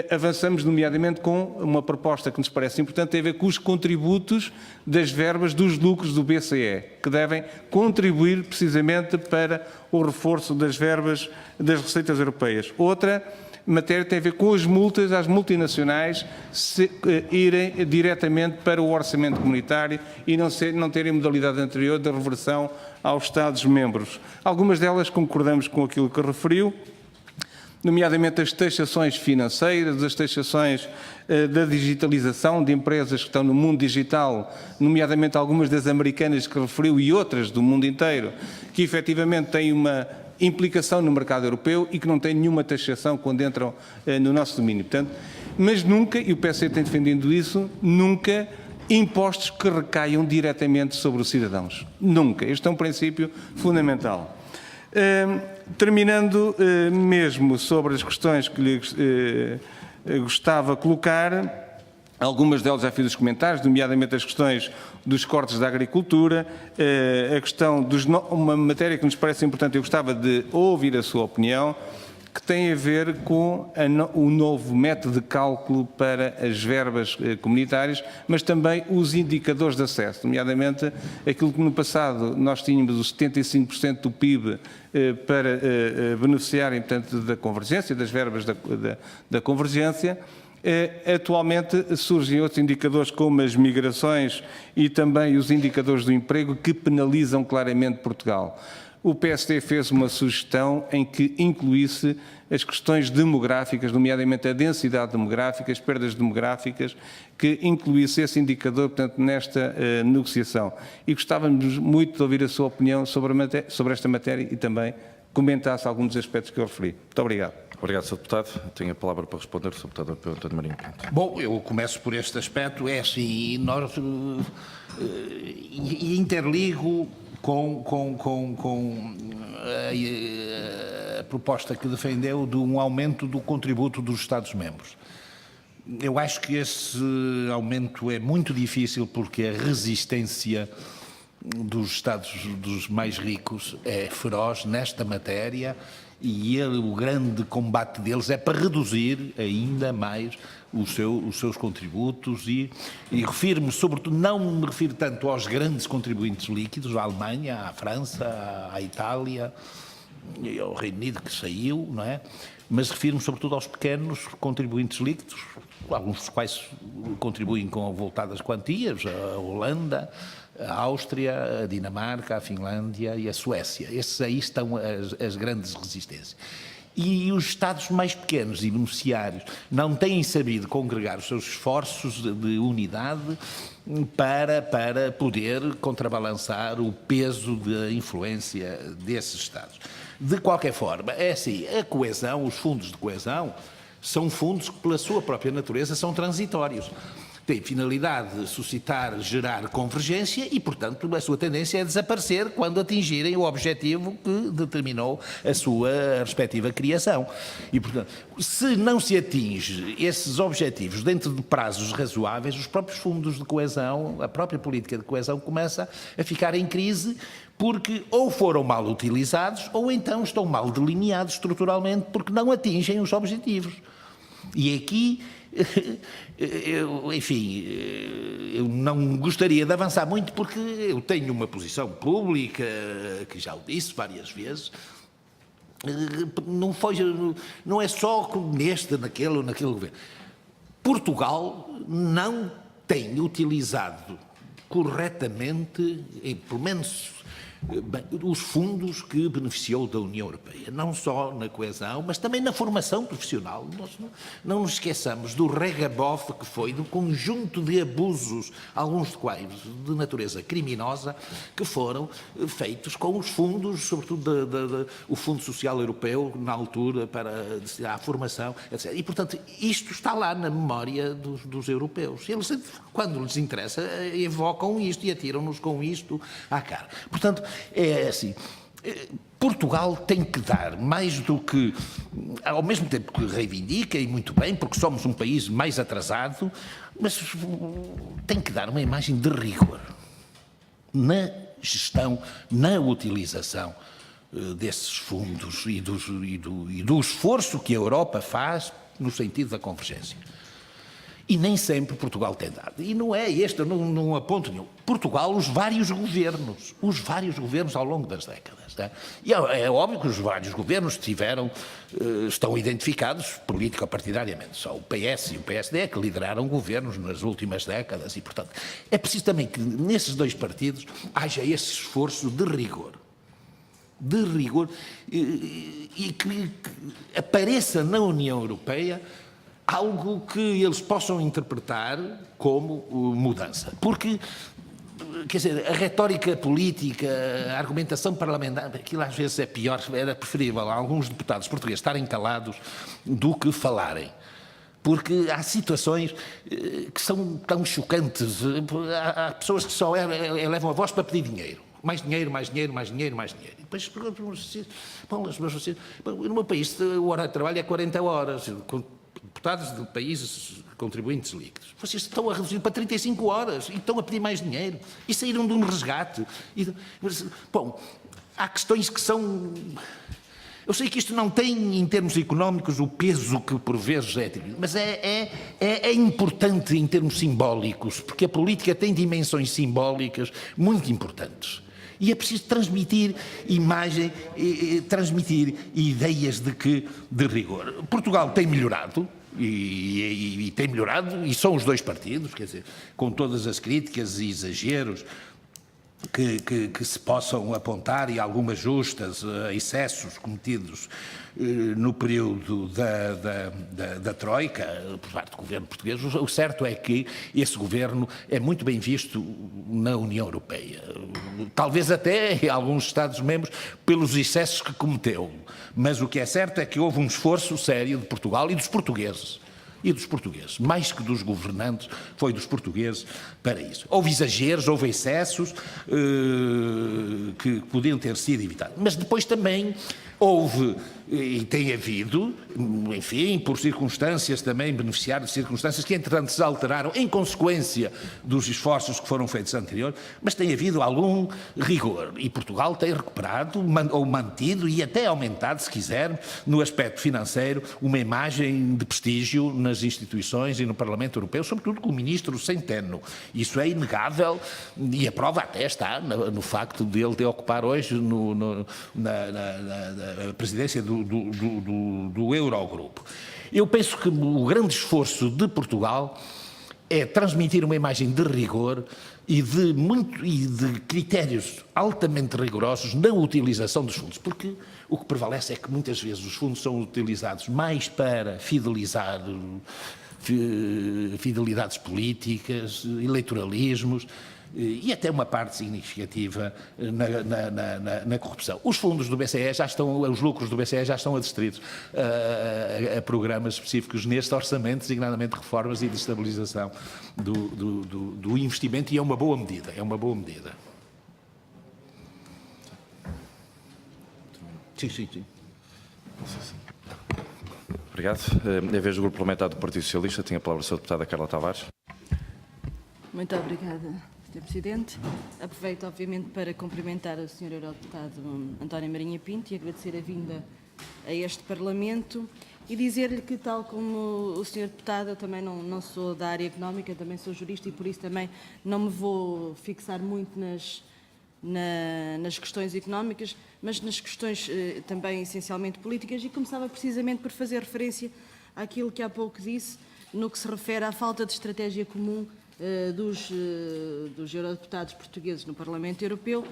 Avançamos, nomeadamente, com uma proposta que nos parece importante, tem a ver com os contributos das verbas dos lucros do BCE, que devem contribuir precisamente para o reforço das verbas das receitas europeias. Outra matéria tem a ver com as multas às multinacionais irem diretamente para o orçamento comunitário e não terem modalidade anterior de reversão aos Estados-membros. Algumas delas concordamos com aquilo que referiu, nomeadamente as taxações financeiras, as taxações da digitalização de empresas que estão no mundo digital, nomeadamente algumas das americanas que referiu e outras do mundo inteiro, que efetivamente têm uma implicação no mercado europeu e que não têm nenhuma taxação quando entram no nosso domínio. Portanto, mas nunca, e o PSD tem defendido isso, nunca impostos que recaiam diretamente sobre os cidadãos. Nunca. Este é um princípio fundamental. Terminando mesmo sobre as questões que lhe gostava de colocar, algumas delas já fiz os comentários, nomeadamente as questões dos cortes da agricultura, a questão uma matéria que nos parece importante, eu gostava de ouvir a sua opinião, que tem a ver com o novo método de cálculo para as verbas comunitárias, mas também os indicadores de acesso, nomeadamente aquilo que no passado nós tínhamos os 75% do PIB para beneficiarem, portanto, da convergência, das verbas da convergência. Atualmente surgem outros indicadores como as migrações e também os indicadores do emprego que penalizam claramente Portugal. O PSD fez uma sugestão em que incluísse as questões demográficas, nomeadamente a densidade demográfica, as perdas demográficas, que incluísse esse indicador, portanto, nesta negociação. E gostávamos muito de ouvir a sua opinião sobre esta matéria e também comentasse alguns dos aspectos que eu referi. Muito obrigado.
Obrigado, Sr. Deputado. Tenho a palavra para responder o Sr. Deputado Europeu, António Marinho Pinto.
Bom, eu começo por este aspecto, é assim, nós interligo com a proposta que defendeu de um aumento do contributo dos Estados-membros. Eu acho que esse aumento é muito difícil porque a resistência dos Estados dos mais ricos é feroz nesta matéria e o grande combate deles é para reduzir ainda mais os seus contributos e refiro-me, sobretudo, não me refiro tanto aos grandes contribuintes líquidos, à Alemanha, à França, à Itália e ao Reino Unido que saiu, não é? Mas refiro-me sobretudo aos pequenos contribuintes líquidos, alguns dos quais contribuem com avultadas quantias, a Holanda, a Áustria, a Dinamarca, a Finlândia e a Suécia. Esses aí estão as grandes resistências. E os Estados mais pequenos e beneficiários não têm sabido congregar os seus esforços de unidade para poder contrabalançar o peso da influência desses Estados. De qualquer forma, é assim, a coesão, os fundos de coesão, são fundos que, pela sua própria natureza, são transitórios. Tem finalidade de suscitar, gerar convergência e, portanto, a sua tendência é desaparecer quando atingirem o objetivo que determinou a sua respectiva criação. E, portanto, se não se atinge esses objetivos dentro de prazos razoáveis, os próprios fundos de coesão, a própria política de coesão começa a ficar em crise porque ou foram mal utilizados ou então estão mal delineados estruturalmente porque não atingem os objetivos. E aqui, eu não gostaria de avançar muito porque eu tenho uma posição pública, que já o disse várias vezes, não é só neste, naquele ou naquele governo. Portugal não tem utilizado corretamente, pelo menos os fundos que beneficiou da União Europeia, não só na coesão, mas também na formação profissional. Nós não nos esqueçamos do regabof que foi, do conjunto de abusos, alguns de quais de natureza criminosa, que foram feitos com os fundos, sobretudo o Fundo Social Europeu, na altura, para a formação, etc. E, portanto, isto está lá na memória dos europeus. Eles, quando lhes interessa, evocam isto e atiram-nos com isto à cara. Portanto, é assim, Portugal tem que dar mais do que, ao mesmo tempo que reivindica, e muito bem, porque somos um país mais atrasado, mas tem que dar uma imagem de rigor na gestão, na utilização desses fundos e do esforço que a Europa faz no sentido da convergência. E nem sempre Portugal tem dado. E não é este, eu não aponto nenhum. Portugal, os vários governos ao longo das décadas. Tá? E é óbvio que os vários governos estão identificados político-partidariamente. Só o PS e o PSD é que lideraram governos nas últimas décadas e, portanto, é preciso também que nesses dois partidos haja esse esforço de rigor. E que apareça na União Europeia algo que eles possam interpretar como mudança. Porque, quer dizer, a retórica política, a argumentação parlamentar, aquilo às vezes é pior, era preferível a alguns deputados portugueses estarem calados do que falarem. Porque há situações que são tão chocantes, há pessoas que só elevam a voz para pedir dinheiro. Mais dinheiro, mais dinheiro, mais dinheiro, mais dinheiro. E depois perguntam-se, no meu país o horário de trabalho é 40 horas, deputados de países contribuintes líquidos. Vocês estão a reduzir para 35 horas e estão a pedir mais dinheiro. E saíram de um resgate. Bom, há questões que são... Eu sei que isto não tem, em termos económicos, o peso que por vezes é atribuído, mas é importante em termos simbólicos, porque a política tem dimensões simbólicas muito importantes. E é preciso transmitir imagem, transmitir ideias de rigor. Portugal tem melhorado, e tem melhorado, e são os dois partidos, quer dizer, com todas as críticas e exageros que se possam apontar e algumas justas excessos cometidos no período da Troika, por parte do governo português. O certo é que esse governo é muito bem visto na União Europeia. talvez até em alguns Estados-membros, pelos excessos que cometeu. Mas o que é certo é que houve um esforço sério de Portugal e dos portugueses. Mais que dos governantes, foi dos portugueses para isso. Houve exageros, houve excessos que podiam ter sido evitados. Mas depois também houve, e tem havido, enfim, por circunstâncias também, beneficiários de circunstâncias que entretanto se alteraram em consequência dos esforços que foram feitos anteriores, mas tem havido algum rigor. E Portugal tem recuperado, ou mantido e até aumentado, se quiser, no aspecto financeiro, uma imagem de prestígio nas instituições e no Parlamento Europeu, sobretudo com o ministro Centeno. Isso é inegável e a prova até está no facto de ele ocupar hoje na presidência do Eurogrupo. Eu penso que o grande esforço de Portugal é transmitir uma imagem de rigor e de critérios altamente rigorosos na utilização dos fundos, porque o que prevalece é que muitas vezes os fundos são utilizados mais para fidelidades políticas, eleitoralismos, e até uma parte significativa na corrupção. Os fundos do BCE os lucros do BCE já estão adstritos a programas específicos neste orçamento, designadamente reformas e de estabilização do investimento, e é uma boa medida, Sim.
Obrigado. É a vez do Grupo Parlamentar do Partido Socialista. Tem a palavra a sua deputada Carla Tavares.
Muito obrigada, Sr. Presidente. Aproveito, obviamente, para cumprimentar o Sr. Eurodeputado António Marinho Pinto e agradecer a vinda a este Parlamento e dizer-lhe que, tal como o Sr. Deputado, eu também não sou da área económica, também sou jurista e por isso também não me vou fixar muito nas questões económicas, mas nas questões também essencialmente políticas, e começava precisamente por fazer referência àquilo que há pouco disse, no que se refere à falta de estratégia comum dos eurodeputados portugueses no Parlamento Europeu,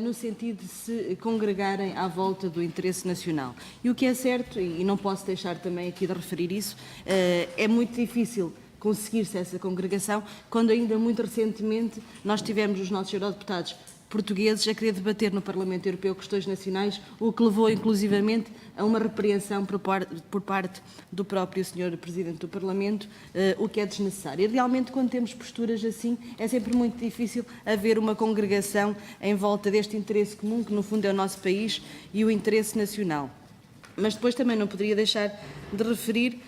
no sentido de se congregarem à volta do interesse nacional. E o que é certo, e não posso deixar também aqui de referir isso, é muito difícil conseguir-se essa congregação, quando ainda muito recentemente nós tivemos os nossos eurodeputados portugueses a querer debater no Parlamento Europeu questões nacionais, o que levou inclusivamente a uma repreensão por parte do próprio Sr. Presidente do Parlamento, o que é desnecessário. E realmente, quando temos posturas assim, é sempre muito difícil haver uma congregação em volta deste interesse comum, que no fundo é o nosso país e o interesse nacional. Mas depois também não poderia deixar de referir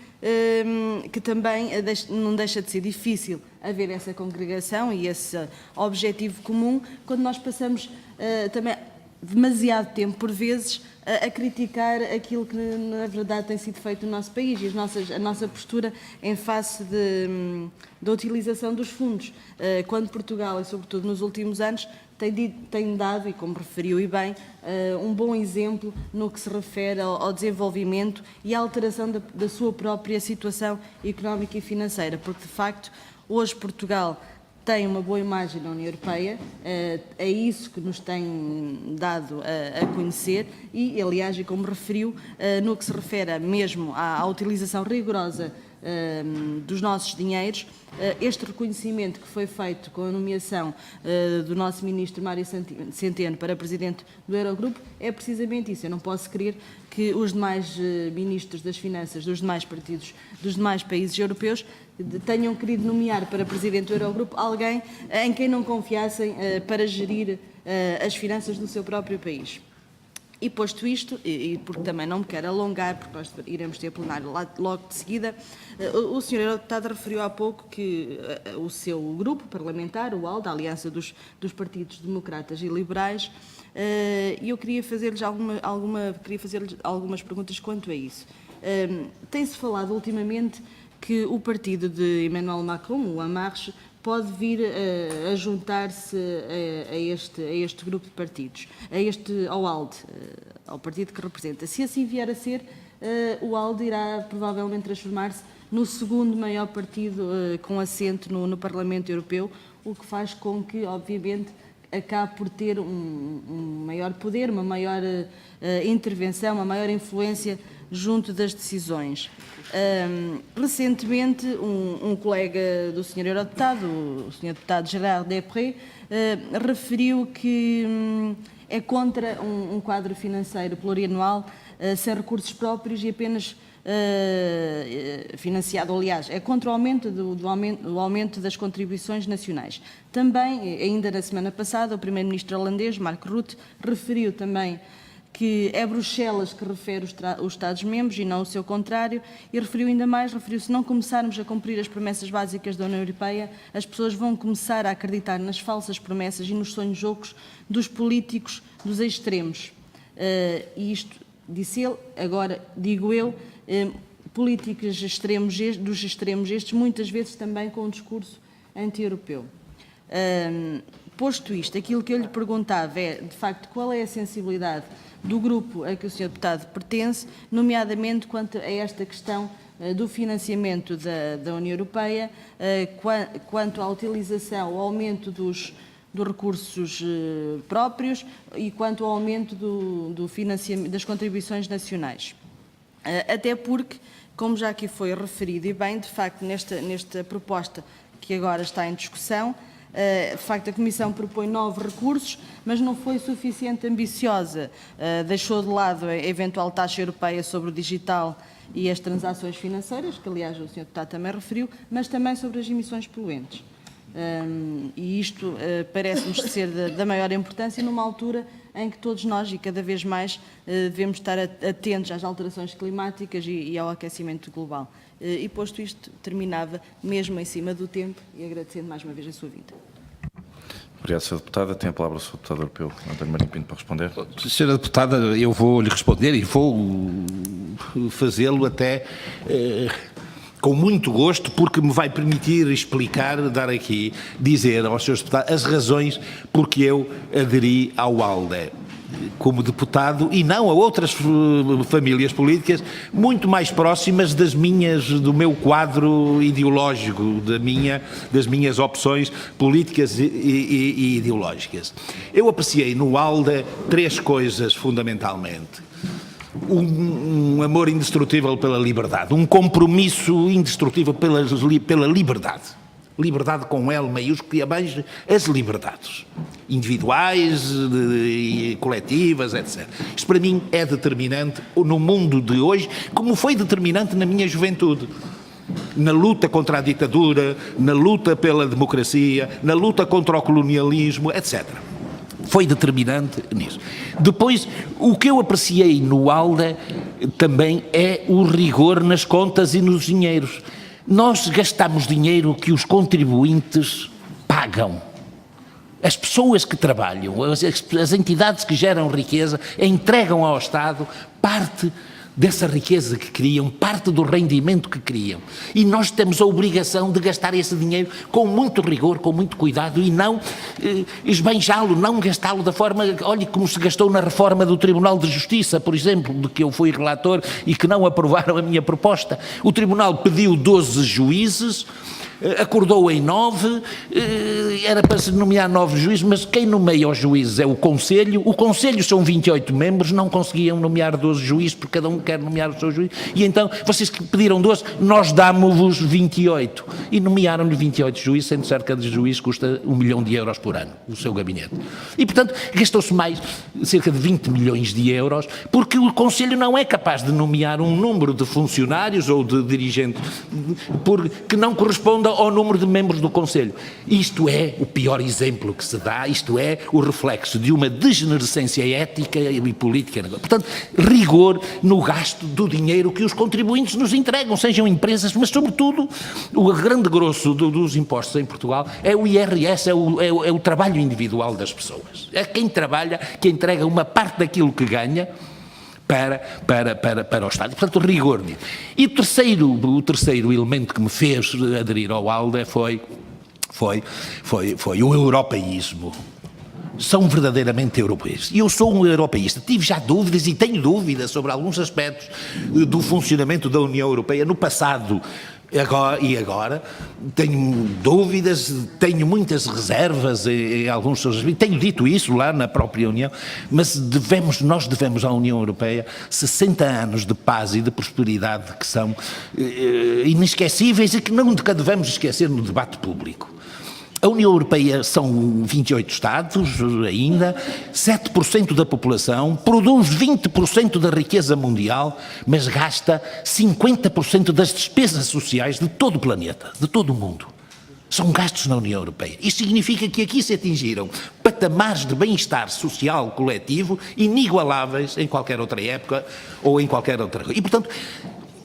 que também não deixa de ser difícil haver essa congregação e esse objetivo comum quando nós passamos também demasiado tempo, por vezes, a criticar aquilo que na verdade tem sido feito no nosso país e a nossa postura em face da utilização dos fundos. Quando Portugal, e sobretudo nos últimos anos, tem dado, e como referiu e bem, um bom exemplo no que se refere ao desenvolvimento e à alteração da sua própria situação económica e financeira, porque de facto hoje Portugal tem uma boa imagem na União Europeia, é isso que nos tem dado a conhecer e, aliás, e como referiu, no que se refere mesmo à utilização rigorosa dos nossos dinheiros, este reconhecimento que foi feito com a nomeação do nosso Ministro Mário Centeno para Presidente do Eurogrupo é precisamente isso. Eu não posso crer que os demais Ministros das Finanças dos demais partidos, dos demais países europeus, tenham querido nomear para Presidente do Eurogrupo alguém em quem não confiassem para gerir as finanças do seu próprio país. E posto isto, e porque também não me quero alongar, porque nós iremos ter plenário logo de seguida, o Sr. Eurodeputado referiu há pouco que o seu grupo parlamentar, o ALDE, a Aliança dos Partidos Democratas e Liberais, e eu queria fazer-lhes algumas perguntas quanto a isso. Tem-se falado ultimamente que o partido de Emmanuel Macron, o En Marche, pode vir a juntar-se a este grupo de partidos, ao ALDE, ao partido que representa. Se assim vier a ser, o ALDE irá provavelmente transformar-se no segundo maior partido com assento no Parlamento Europeu, o que faz com que, obviamente, acabe por ter um maior poder, uma maior intervenção, uma maior influência junto das decisões. Recentemente, um colega do Sr. Eurodeputado, o Sr. Deputado Gérard Deprez, referiu que é contra um quadro financeiro plurianual sem recursos próprios e apenas financiado, aliás, é contra o aumento do aumento das contribuições nacionais. Também, ainda na semana passada, o primeiro-ministro holandês, Mark Rutte, referiu também que é Bruxelas que refere os Estados-membros e não o seu contrário, e referiu ainda mais, se não começarmos a cumprir as promessas básicas da União Europeia, as pessoas vão começar a acreditar nas falsas promessas e nos sonhos loucos dos políticos dos extremos. E isto, disse ele, agora digo eu, políticos extremos, dos extremos estes, muitas vezes também com um discurso anti-europeu. Posto isto, aquilo que eu lhe perguntava é, de facto, qual é a sensibilidade do grupo a que o Sr. Deputado pertence, nomeadamente quanto a esta questão do financiamento da União Europeia, quanto à utilização, ao aumento dos recursos próprios e quanto ao aumento do financiamento, das contribuições nacionais. Até porque, como já aqui foi referido, e bem, de facto, nesta proposta que agora está em discussão, de facto, a Comissão propõe 9 recursos, mas não foi suficiente ambiciosa. Deixou de lado a eventual taxa europeia sobre o digital e as transações financeiras, que aliás o Sr. Deputado também referiu, mas também sobre as emissões poluentes. E isto parece-nos ser da maior importância numa altura em que todos nós, e cada vez mais, devemos estar atentos às alterações climáticas e ao aquecimento global. E posto isto, terminava mesmo em cima do tempo e agradecendo mais uma vez a sua vinda.
Obrigado, Sra. Deputada. Tem a palavra o Sr. Deputado Europeu, António Marinho Pinto, para responder.
Sra. Deputada, eu vou lhe responder e vou fazê-lo até com muito gosto, porque me vai permitir explicar, dizer aos Srs. Deputados as razões porque eu aderi ao ALDE como deputado e não a outras famílias políticas muito mais próximas do meu quadro ideológico, das minhas opções políticas e ideológicas. Eu apreciei no ALDE 3 coisas fundamentalmente. Um amor indestrutível pela liberdade, um compromisso indestrutível pela liberdade. Liberdade com L maiúsculo que abrange as liberdades individuais e coletivas, etc. Isto para mim é determinante no mundo de hoje, como foi determinante na minha juventude. Na luta contra a ditadura, na luta pela democracia, na luta contra o colonialismo, etc. Foi determinante nisso. Depois, o que eu apreciei no ALDE também é o rigor nas contas e nos dinheiros. Nós gastamos dinheiro que os contribuintes pagam. As pessoas que trabalham, as entidades que geram riqueza, entregam ao Estado parte dessa riqueza que criam, parte do rendimento que criam. E nós temos a obrigação de gastar esse dinheiro com muito rigor, com muito cuidado e não esbanjá-lo, não gastá-lo da forma, olhe como se gastou na reforma do Tribunal de Justiça, por exemplo, de que eu fui relator e que não aprovaram a minha proposta. O Tribunal pediu 12 juízes, acordou em 9, era para se nomear 9 juízes, mas quem nomeia os juízes é o Conselho são 28 membros, não conseguiam nomear 12 juízes, porque cada um quer nomear o seu juiz, e então, vocês que pediram 12, nós damos-vos 28, e nomearam-lhe 28 juízes, sendo cerca de juízes custa 1 milhão de euros por ano, o seu gabinete. E, portanto, gastou-se mais, cerca de 20 milhões de euros, porque o Conselho não é capaz de nomear um número de funcionários ou de dirigentes que não corresponda ao número de membros do Conselho. Isto é o pior exemplo que se dá, isto é o reflexo de uma degenerescência ética e política. Portanto, rigor no gasto do dinheiro que os contribuintes nos entregam, sejam empresas, mas sobretudo o grande grosso dos impostos em Portugal é o IRS, é o trabalho individual das pessoas. É quem trabalha, que entrega uma parte daquilo que ganha para o Estado. Portanto, rigor nisso. E o terceiro elemento que me fez aderir ao ALDE foi o europeísmo. São verdadeiramente europeus. E eu sou um europeísta. Tive já dúvidas e tenho dúvidas sobre alguns aspectos do funcionamento da União Europeia no passado. Agora tenho dúvidas, tenho muitas reservas em alguns seus aspectos, tenho dito isso lá na própria União, mas nós devemos à União Europeia 60 anos de paz e de prosperidade que são inesquecíveis e que nunca devemos esquecer no debate público. A União Europeia são 28 Estados ainda, 7% da população, produz 20% da riqueza mundial, mas gasta 50% das despesas sociais de todo o planeta, de todo o mundo. São gastos na União Europeia. Isto significa que aqui se atingiram patamares de bem-estar social coletivo inigualáveis em qualquer outra época ou em qualquer outra coisa. E, portanto,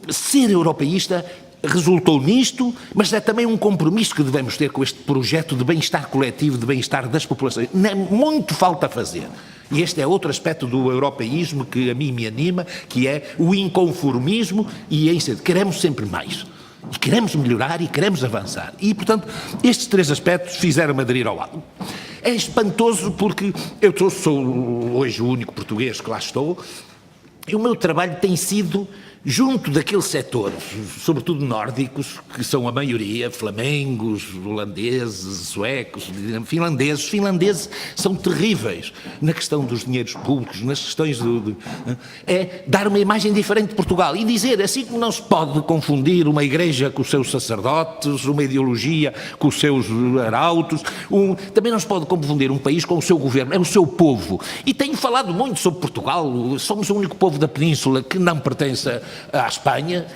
ser europeísta resultou nisto, mas é também um compromisso que devemos ter com este projeto de bem-estar coletivo, de bem-estar das populações. Muito falta a fazer. E este é outro aspecto do europeísmo que a mim me anima, que é o inconformismo e queremos sempre mais. E queremos melhorar e queremos avançar. E, portanto, estes três aspectos fizeram-me aderir ao lado. É espantoso porque eu sou hoje o único português que lá estou e o meu trabalho tem sido junto daqueles setores, sobretudo nórdicos, que são a maioria, flamengos, holandeses, suecos, finlandeses. Os finlandeses são terríveis na questão dos dinheiros públicos, nas questões é dar uma imagem diferente de Portugal e dizer, assim como não se pode confundir uma igreja com os seus sacerdotes, uma ideologia com os seus arautos, também não se pode confundir um país com o seu governo, é o seu povo. E tenho falado muito sobre Portugal, somos o único povo da Península que não pertence à Espanha,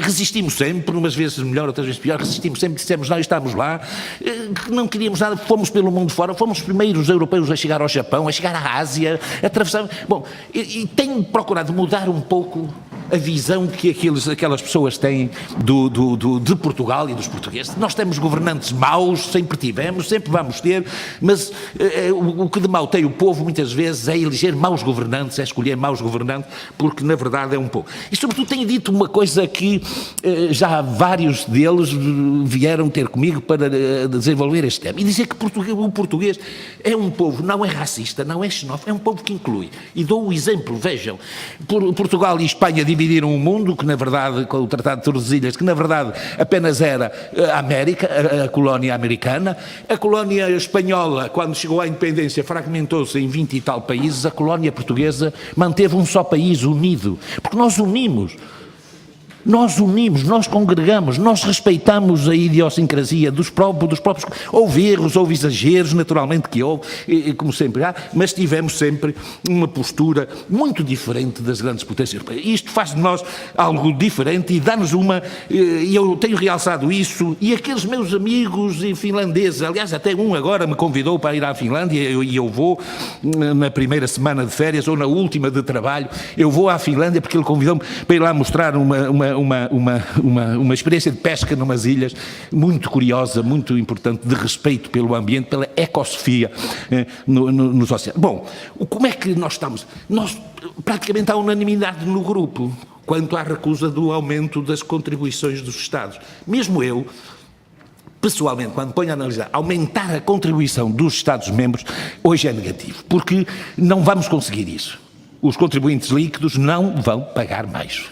resistimos sempre, umas vezes melhor, outras vezes pior, resistimos sempre, dissemos não, estamos lá, que não queríamos nada, fomos pelo mundo fora, fomos os primeiros europeus a chegar ao Japão, a chegar à Ásia, atravessamos, bom, e tenho procurado mudar um pouco a visão que aquelas pessoas têm de Portugal e dos portugueses. Nós temos governantes maus, sempre tivemos, sempre vamos ter, mas o que de mau tem o povo muitas vezes é eleger maus governantes, é escolher maus governantes, porque na verdade é um povo. E sobretudo tenho dito uma coisa que já vários deles vieram ter comigo para desenvolver este tema, e dizer que o português é um povo, não é racista, não é xenófobo, é um povo que inclui. E dou o exemplo, vejam, Portugal e Espanha dividiram o mundo, que na verdade, com o Tratado de Tordesilhas, que na verdade apenas era a América, a colónia americana. A colónia espanhola, quando chegou à independência, fragmentou-se em 20 e tal países. A colónia portuguesa manteve um só país unido, porque nós unimos, nós congregamos, nós respeitamos a idiosincrasia dos próprios. Houve erros, houve exageros, naturalmente que houve, como sempre há, mas tivemos sempre uma postura muito diferente das grandes potências europeias. Isto faz de nós algo diferente e dá-nos e eu tenho realçado isso, e aqueles meus amigos finlandeses, aliás, até um agora me convidou para ir à Finlândia, e eu vou na primeira semana de férias, ou na última de trabalho, eu vou à Finlândia porque ele convidou-me para ir lá mostrar uma experiência de pesca numas ilhas muito curiosa, muito importante, de respeito pelo ambiente, pela ecosofia nos oceanos. Bom, como é que nós estamos? Nós, praticamente há unanimidade no grupo quanto à recusa do aumento das contribuições dos Estados. Mesmo eu, pessoalmente, quando ponho a analisar, aumentar a contribuição dos Estados-membros, hoje é negativo, porque não vamos conseguir isso. Os contribuintes líquidos não vão pagar mais.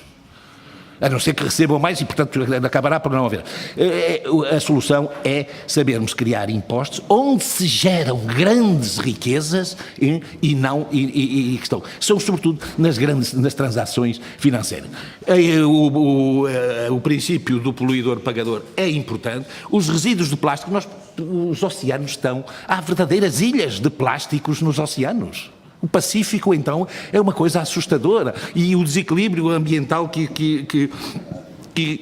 A não ser que recebam mais e, portanto, acabará por não haver. A solução é sabermos criar impostos onde se geram grandes riquezas e que são sobretudo nas transações financeiras. O princípio do poluidor-pagador é importante. Os resíduos de plástico, os oceanos há verdadeiras ilhas de plásticos nos oceanos. O Pacífico, então, é uma coisa assustadora, e o desequilíbrio ambiental que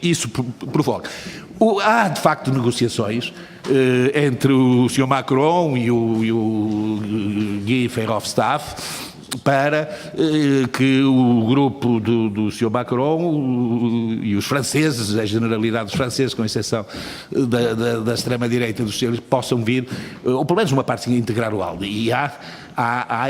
isso provoca. Há, de facto, negociações entre o Sr. Macron e o Guy Verhofstadt para que o grupo do Sr. Macron e os franceses, a generalidade dos franceses, com exceção da extrema-direita dos socialistas, possam vir, ou pelo menos uma parte, integrar o ALDE. E há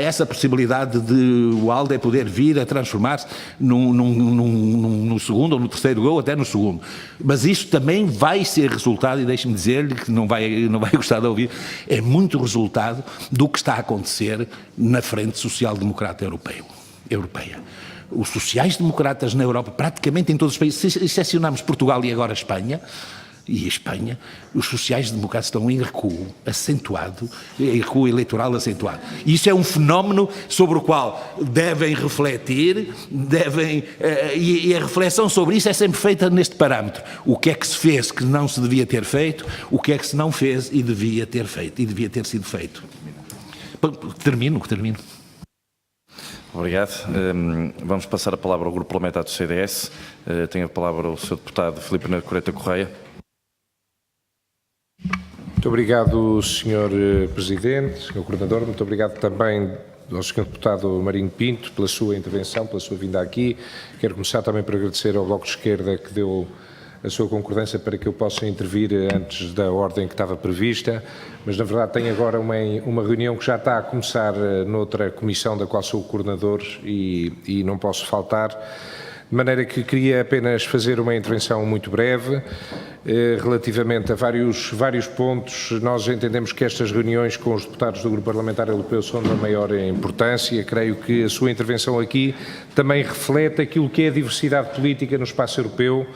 essa possibilidade de o ALDE poder vir a transformar-se no segundo ou no terceiro ou até no segundo. Mas isso também vai ser resultado, e deixe-me dizer-lhe que não vai gostar de ouvir, é muito resultado do que está a acontecer na Frente Social Democrata Europeia. Os sociais-democratas na Europa, praticamente em todos os países, se excepcionarmos Portugal e agora Espanha, os sociais-democratas estão em recuo acentuado, em recuo eleitoral acentuado. Isso é um fenómeno sobre o qual devem refletir, e a reflexão sobre isso é sempre feita neste parâmetro. O que é que se fez que não se devia ter feito, o que é que se não fez e devia ter feito, e devia ter sido feito. Termino.
Obrigado. Vamos passar a palavra ao Grupo Parlamentar do CDS. Tem a palavra o Sr. Deputado Filipe Neto Correia Correia.
Muito obrigado, Sr. Presidente, Sr. Coordenador. Muito obrigado também ao Sr. Deputado Marinho Pinto pela sua intervenção, pela sua vinda aqui. Quero começar também por agradecer ao Bloco de Esquerda que deu a sua concordância para que eu possa intervir antes da ordem que estava prevista, mas na verdade tenho agora uma reunião que já está a começar noutra comissão da qual sou o coordenador e não posso faltar, de maneira que queria apenas fazer uma intervenção muito breve relativamente a vários pontos. Nós entendemos que estas reuniões com os deputados do Grupo Parlamentar Europeu são da maior importância. Creio que a sua intervenção aqui também reflete aquilo que é a diversidade política no espaço europeu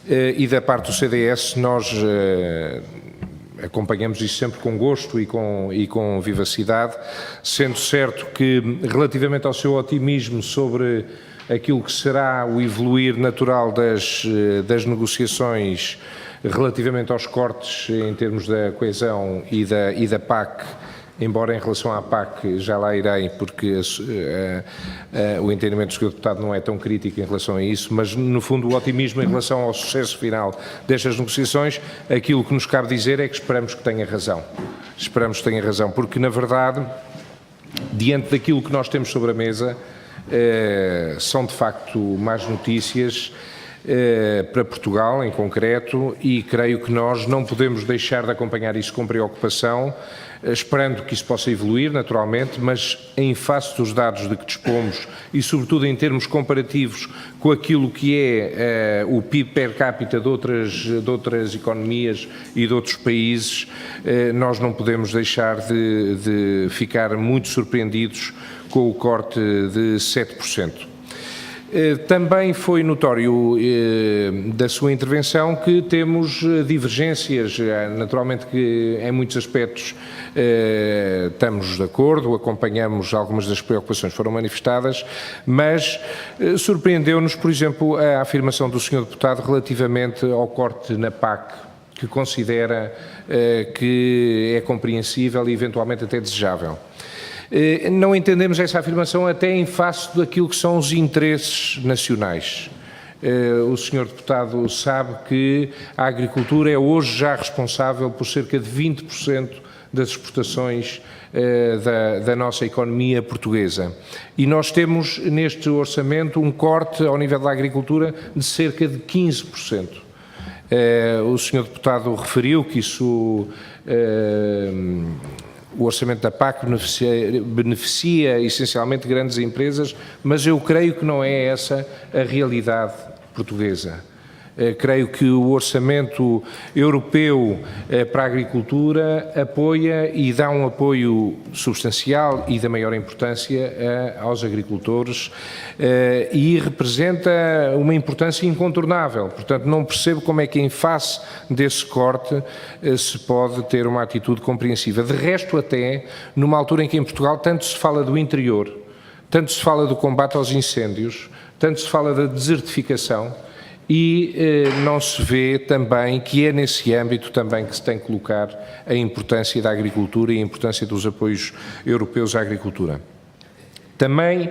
e da parte do CDS nós acompanhamos isso sempre com gosto e com vivacidade, sendo certo que relativamente ao seu otimismo sobre aquilo que será o evoluir natural das negociações relativamente aos cortes em termos da coesão e da PAC, embora em relação à PAC já lá irei, porque o entendimento do Sr. Deputado não é tão crítico em relação a isso, mas no fundo o otimismo em relação ao sucesso final destas negociações, aquilo que nos cabe dizer é que esperamos que tenha razão. Esperamos que tenha razão, porque na verdade, diante daquilo que nós temos sobre a mesa, são de facto más notícias para Portugal em concreto e creio que nós não podemos deixar de acompanhar isso com preocupação, esperando que isso possa evoluir naturalmente, mas em face dos dados de que dispomos e sobretudo em termos comparativos com aquilo que é o PIB per capita de outras economias e de outros países, nós não podemos deixar de ficar muito surpreendidos com o corte de 7%. Também foi notório da sua intervenção que temos divergências, naturalmente que em muitos aspectos estamos de acordo, acompanhamos algumas das preocupações que foram manifestadas, mas surpreendeu-nos, por exemplo, a afirmação do Sr. Deputado relativamente ao corte na PAC, que considera que é compreensível e eventualmente até desejável. Não entendemos essa afirmação até em face daquilo que são os interesses nacionais. O Sr. Deputado sabe que a agricultura é hoje já responsável por cerca de 20% das exportações da nossa economia portuguesa. E nós temos neste orçamento um corte ao nível da agricultura de cerca de 15%. O Sr. Deputado referiu que isso... O orçamento da PAC beneficia essencialmente grandes empresas, mas eu creio que não é essa a realidade portuguesa. Creio que o orçamento europeu para a agricultura apoia e dá um apoio substancial e da maior importância aos agricultores e representa uma importância incontornável. Portanto, não percebo como é que em face desse corte se pode ter uma atitude compreensiva. De resto, até numa altura em que em Portugal tanto se fala do interior, tanto se fala do combate aos incêndios, tanto se fala da desertificação, e não se vê também que é nesse âmbito também que se tem que colocar a importância da agricultura e a importância dos apoios europeus à agricultura. Também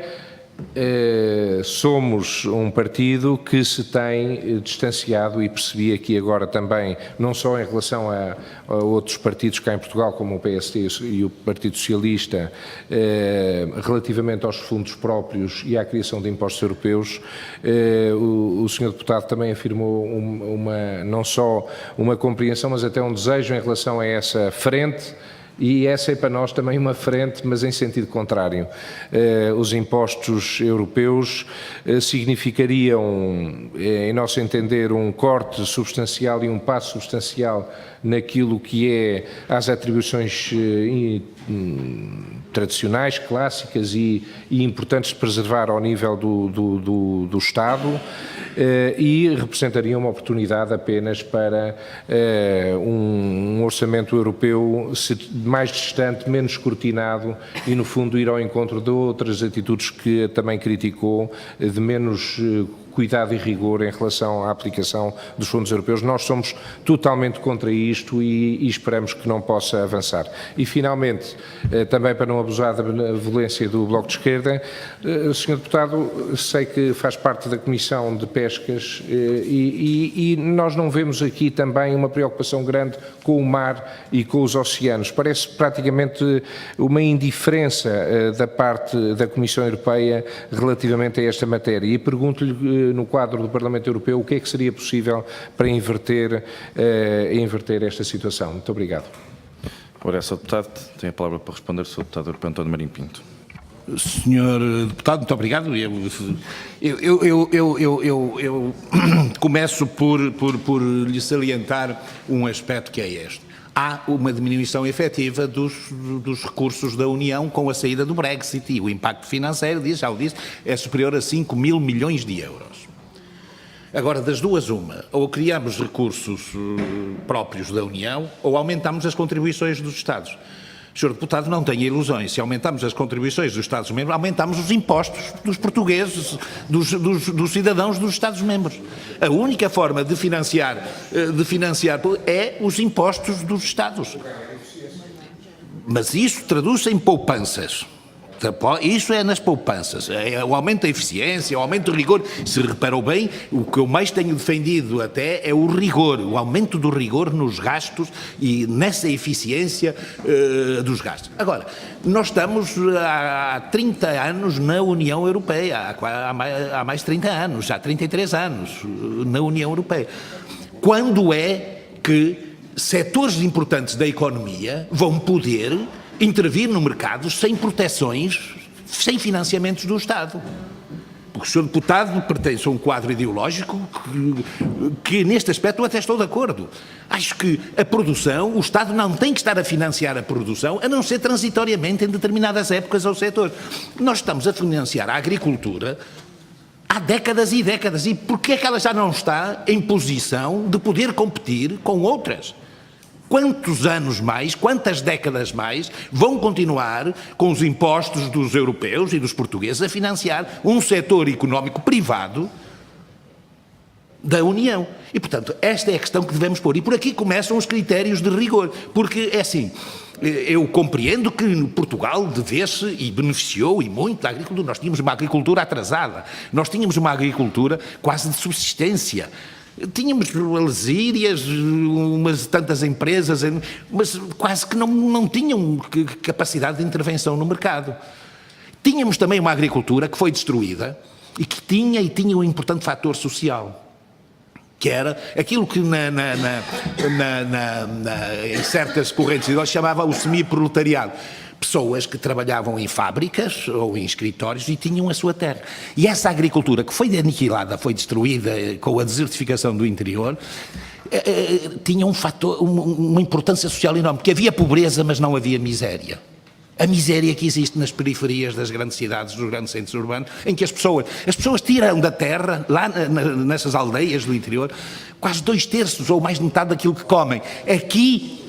somos um partido que se tem distanciado e percebi aqui agora também, não só em relação a outros partidos cá em Portugal, como o PSD e o Partido Socialista, relativamente aos fundos próprios e à criação de impostos europeus, o Sr. Deputado também afirmou não só uma compreensão, mas até um desejo em relação a essa frente. E essa é para nós também uma frente, mas em sentido contrário. Os impostos europeus significariam, em nosso entender, um corte substancial e um passo substancial naquilo que é as atribuições tradicionais, clássicas e importantes de preservar ao nível do Estado, e representaria uma oportunidade apenas para um orçamento europeu mais distante, menos escrutinado e, no fundo, ir ao encontro de outras atitudes que também criticou, de menos cuidado e rigor em relação à aplicação dos fundos europeus. Nós somos totalmente contra isto e esperamos que não possa avançar. E, finalmente, também para não abusar da benevolência do Bloco de Esquerda, Sr. Deputado, sei que faz parte da Comissão de Pescas e nós não vemos aqui também uma preocupação grande com o mar e com os oceanos. Parece praticamente uma indiferença da parte da Comissão Europeia relativamente a esta matéria. E pergunto-lhe, no quadro do Parlamento Europeu, o que é que seria possível para inverter esta situação. Muito obrigado.
Ora, Sr. Deputado, tem a palavra para responder o Sr. Deputado Europeu António Marinho Pinto.
Senhor Deputado, muito obrigado. Eu começo por lhe salientar um aspecto que é este. Há uma diminuição efetiva dos recursos da União com a saída do Brexit e o impacto financeiro, já o disse, é superior a 5 mil milhões de euros. Agora, das duas, uma, ou criamos recursos próprios da União ou aumentamos as contribuições dos Estados. Sr. Deputado, não tenha ilusões. Se aumentamos as contribuições dos Estados-membros, aumentamos os impostos dos portugueses, dos cidadãos dos Estados-membros. A única forma de financiar é os impostos dos Estados. Mas isso traduz-se em poupanças. Isso é nas poupanças, é o aumento da eficiência, o aumento do rigor. Se reparou bem, o que eu mais tenho defendido até é o rigor, o aumento do rigor nos gastos e nessa eficiência dos gastos. Agora, nós estamos há 30 anos na União Europeia, há mais de 30 anos, há 33 anos na União Europeia. Quando é que setores importantes da economia vão poder intervir no mercado sem proteções, sem financiamentos do Estado? Porque o Sr. Deputado pertence a um quadro ideológico que neste aspecto eu até estou de acordo. Acho que a produção, o Estado não tem que estar a financiar a produção, a não ser transitoriamente em determinadas épocas ao setor. Nós estamos a financiar a agricultura há décadas e décadas. E porquê é que ela já não está em posição de poder competir com outras? Quantos anos mais, quantas décadas mais vão continuar com os impostos dos europeus e dos portugueses a financiar um setor económico privado da União? E, portanto, esta é a questão que devemos pôr. E por aqui começam os critérios de rigor. Porque, é assim, eu compreendo que Portugal devesse e beneficiou e muito da agricultura. Nós tínhamos uma agricultura atrasada. Nós tínhamos uma agricultura quase de subsistência. Tínhamos alesírias, umas tantas empresas, mas quase que não tinham capacidade de intervenção no mercado. Tínhamos também uma agricultura que foi destruída e que tinha um importante fator social, que era aquilo que em certas correntes nós chamava o semi-proletariado. Pessoas que trabalhavam em fábricas ou em escritórios e tinham a sua terra. E essa agricultura que foi aniquilada, foi destruída com a desertificação do interior, tinha uma importância social enorme, porque havia pobreza, mas não havia miséria. A miséria que existe nas periferias das grandes cidades, dos grandes centros urbanos, em que as pessoas tiram da terra, lá nessas aldeias do interior, quase 2/3 ou mais de metade daquilo que comem. Aqui,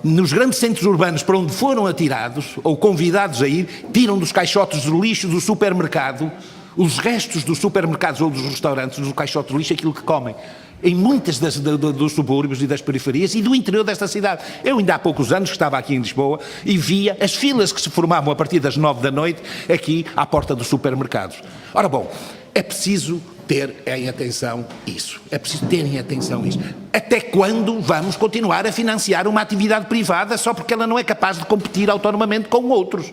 nos grandes centros urbanos para onde foram atirados ou convidados a ir, tiram dos caixotes de lixo do supermercado, os restos dos supermercados ou dos restaurantes, do caixote de lixo, aquilo que comem. Em muitas dos subúrbios e das periferias e do interior desta cidade. Eu ainda há poucos anos que estava aqui em Lisboa e via as filas que se formavam a partir das 9 da noite aqui à porta dos supermercados. Ora bom, é preciso ter em atenção isso. É preciso ter em atenção isso. Até quando vamos continuar a financiar uma atividade privada só porque ela não é capaz de competir autonomamente com outros?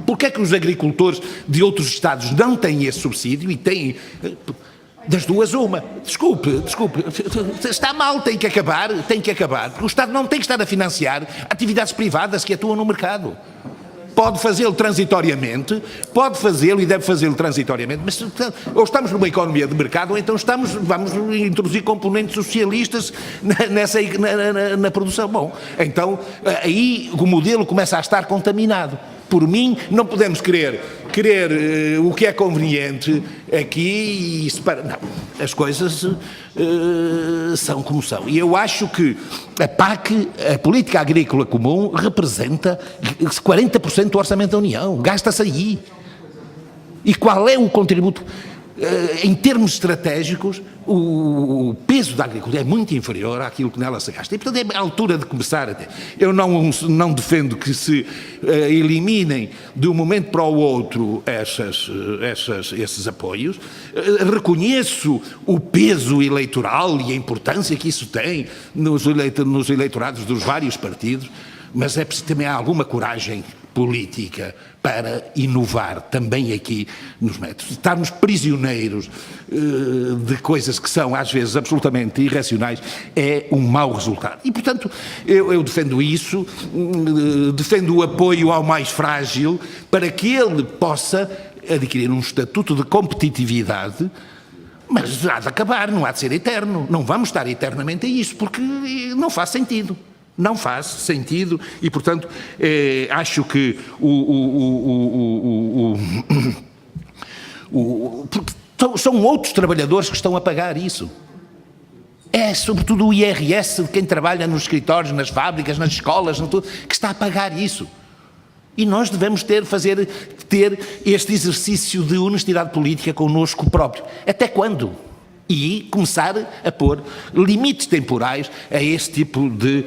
Porquê é que os agricultores de outros estados não têm esse subsídio e têm... Das duas, uma. Desculpe. Está mal, tem que acabar. Porque o Estado não tem que estar a financiar atividades privadas que atuam no mercado. pode fazê-lo transitoriamente, pode fazê-lo e deve fazê-lo transitoriamente, mas ou estamos numa economia de mercado ou então vamos introduzir componentes socialistas na produção. Bom, então aí o modelo começa a estar contaminado. Por mim, não podemos querer o que é conveniente aqui e separar. Não, as coisas são como são. E eu acho que a PAC, a Política Agrícola Comum, representa 40% do orçamento da União. Gasta-se aí. E qual é o contributo? Em termos estratégicos, o peso da agricultura é muito inferior àquilo que nela se gasta. E, portanto, é a altura de começar a ter. Eu não defendo que se eliminem de um momento para o outro esses apoios. Reconheço o peso eleitoral e a importância que isso tem nos eleitorados dos vários partidos, mas é preciso também alguma coragem política para inovar também aqui nos métodos. Estarmos prisioneiros de coisas que são às vezes absolutamente irracionais é um mau resultado. E portanto eu defendo isso, defendo o apoio ao mais frágil para que ele possa adquirir um estatuto de competitividade. Mas há de acabar, não há de ser eterno. Não vamos estar eternamente a isso, porque não faz sentido. Não faz sentido e, portanto, acho que porque são outros trabalhadores que estão a pagar isso. É sobretudo o IRS de quem trabalha nos escritórios, nas fábricas, nas escolas, que está a pagar isso. E nós devemos ter este exercício de honestidade política connosco próprio. Até quando? E começar a pôr limites temporais a este tipo de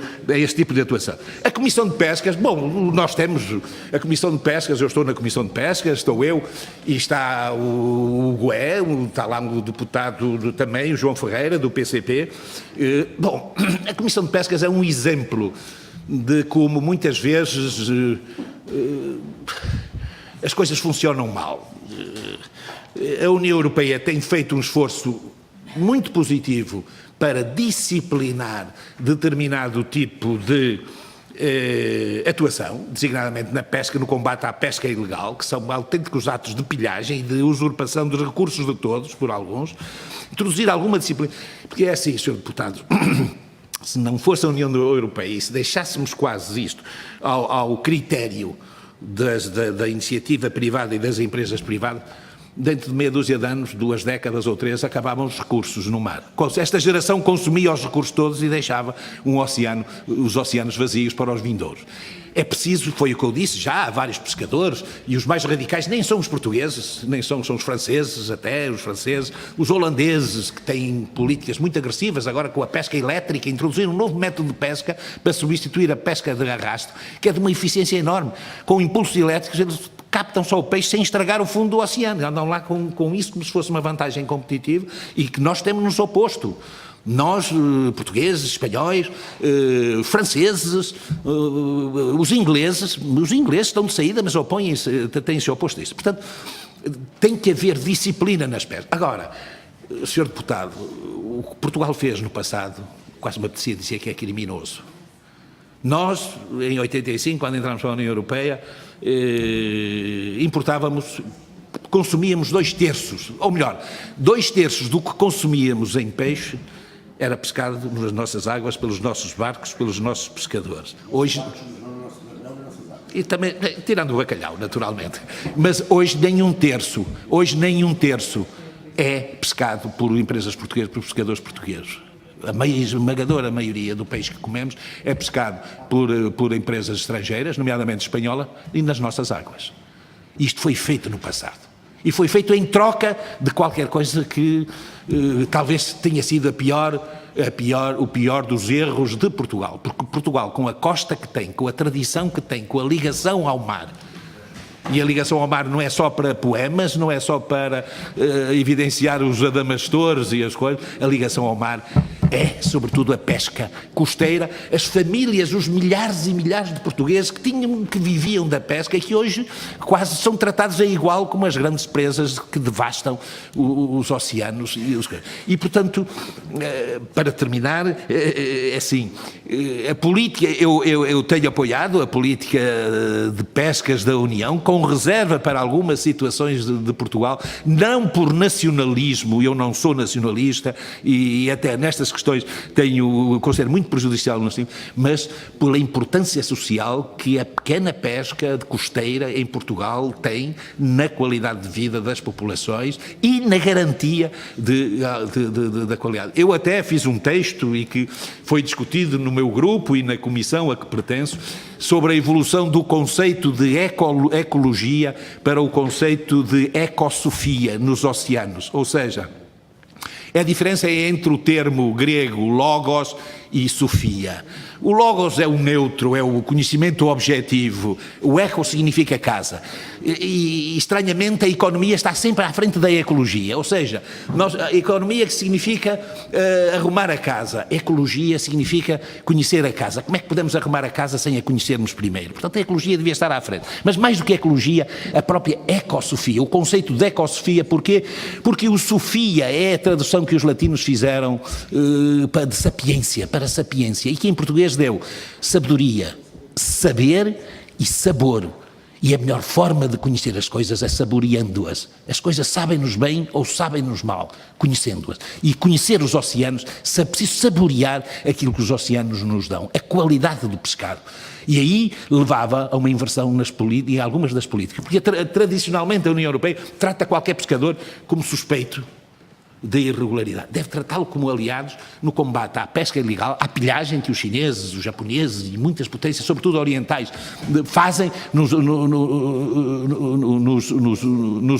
atuação. A Comissão de Pescas, bom, nós temos a Comissão de Pescas, eu estou na Comissão de Pescas, estou eu, e está o Goé, está lá o deputado também, o João Ferreira, do PCP. Bom, a Comissão de Pescas é um exemplo de como muitas vezes as coisas funcionam mal. A União Europeia tem feito um esforço muito positivo para disciplinar determinado tipo de atuação, designadamente na pesca, no combate à pesca ilegal, que são autênticos atos de pilhagem e de usurpação dos recursos de todos, por alguns, introduzir alguma disciplina, porque é assim, Sr. Deputado, se não fosse a União Europeia e se deixássemos quase isto ao critério da iniciativa privada e das empresas privadas, dentro de meia dúzia de anos, 2 décadas ou 3, acabavam os recursos no mar. Esta geração consumia os recursos todos e deixava os oceanos vazios para os vindouros. É preciso, foi o que eu disse, já há vários pescadores, e os mais radicais nem são os portugueses, nem são os franceses, até os franceses, os holandeses, que têm políticas muito agressivas, agora com a pesca elétrica, introduziram um novo método de pesca para substituir a pesca de arrasto, que é de uma eficiência enorme. Com impulsos elétricos, eles captam só o peixe sem estragar o fundo do oceano. Andam lá com isso como se fosse uma vantagem competitiva e que nós temos-nos oposto. Nós, portugueses, espanhóis, franceses, os ingleses estão de saída, mas têm-se oposto a isso. Portanto, tem que haver disciplina nas pescas. Agora, Sr. Deputado, o que Portugal fez no passado, quase me apetecia dizer que é criminoso. Nós, em 85, quando entramos para a União Europeia, consumíamos 2/3, ou melhor, 2/3 do que consumíamos em peixe era pescado nas nossas águas, pelos nossos barcos, pelos nossos pescadores. Hoje, e também, tirando o bacalhau, naturalmente, mas hoje nem um terço é pescado por empresas portuguesas, por pescadores portugueses. A esmagadora maioria do peixe que comemos é pescado por empresas estrangeiras, nomeadamente espanhola, e nas nossas águas. Isto foi feito no passado. E foi feito em troca de qualquer coisa que talvez tenha sido o pior dos erros de Portugal. Porque Portugal, com a costa que tem, com a tradição que tem, com a ligação ao mar, e a ligação ao mar não é só para poemas, não é só para evidenciar os adamastores e as coisas, a ligação ao mar é, sobretudo, a pesca costeira, as famílias, os milhares e milhares de portugueses que viviam da pesca e que hoje quase são tratados a igual como as grandes presas que devastam os oceanos. E portanto, para terminar, assim, a política, eu tenho apoiado a política de pescas da União, com reserva para algumas situações de Portugal, não por nacionalismo, eu não sou nacionalista e até nestas questões considero muito prejudicial, mas pela importância social que a pequena pesca de costeira em Portugal tem na qualidade de vida das populações e na garantia da qualidade. Eu até fiz um texto e que foi discutido no meu grupo e na comissão a que pertenço sobre a evolução do conceito de ecologia para o conceito de ecossofia nos oceanos, ou seja, a diferença é entre o termo grego logos e sofia. O logos é o neutro, é o conhecimento objetivo, o eco significa casa. E estranhamente, a economia está sempre à frente da ecologia, ou seja, a economia que significa arrumar a casa, ecologia significa conhecer a casa. Como é que podemos arrumar a casa sem a conhecermos primeiro? Portanto, a ecologia devia estar à frente. Mas mais do que a ecologia, a própria ecossofia, o conceito de ecossofia, porquê? Porque o sofia é a tradução que os latinos fizeram de sapiência, para sapiência, e que em português deu sabedoria, saber e sabor. E a melhor forma de conhecer as coisas é saboreando-as. As coisas sabem-nos bem ou sabem-nos mal, conhecendo-as. E conhecer os oceanos, preciso saborear aquilo que os oceanos nos dão, a qualidade do pescado. E aí levava a uma inversão em algumas das políticas. Porque tradicionalmente a União Europeia trata qualquer pescador como suspeito de irregularidade. Deve tratá-lo como aliados no combate à pesca ilegal, à pilhagem que os chineses, os japoneses e muitas potências, sobretudo orientais, fazem nos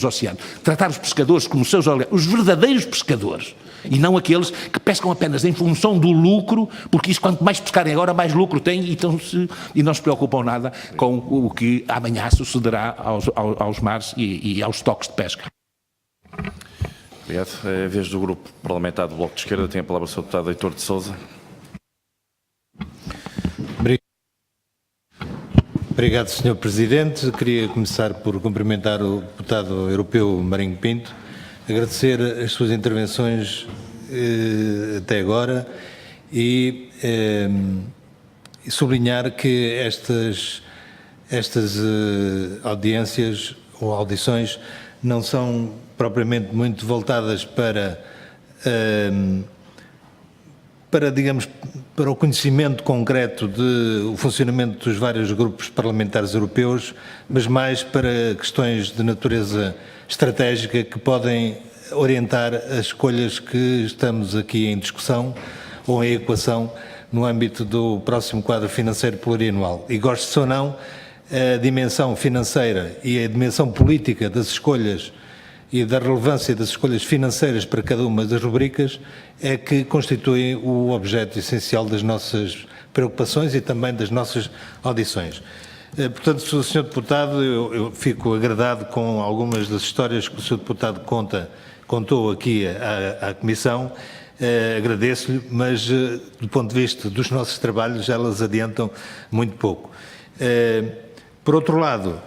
oceanos. Tratar os pescadores como seus aliados, os verdadeiros pescadores, e não aqueles que pescam apenas em função do lucro, porque isso, quanto mais pescarem agora, mais lucro têm e não se preocupam nada com o que amanhã sucederá aos mares e aos estoques de pesca.
Obrigado. É a vez do Grupo Parlamentar do Bloco de Esquerda. Tem a palavra o Sr. Deputado Heitor de Sousa.
Obrigado, Sr. Presidente. Queria começar por cumprimentar o deputado europeu Marinho Pinto, agradecer as suas intervenções até agora e sublinhar que estas audiências ou audições não são propriamente muito voltadas para o conhecimento concreto do funcionamento dos vários grupos parlamentares europeus, mas mais para questões de natureza estratégica que podem orientar as escolhas que estamos aqui em discussão ou em equação no âmbito do próximo quadro financeiro plurianual. E goste ou não, a dimensão financeira e a dimensão política das escolhas e da relevância das escolhas financeiras para cada uma das rubricas é que constituem o objeto essencial das nossas preocupações e também das nossas audições. Portanto, Sr. Deputado, eu fico agradado com algumas das histórias que o Sr. Deputado contou aqui à Comissão, agradeço-lhe, mas do ponto de vista dos nossos trabalhos elas adiantam muito pouco. Por outro lado,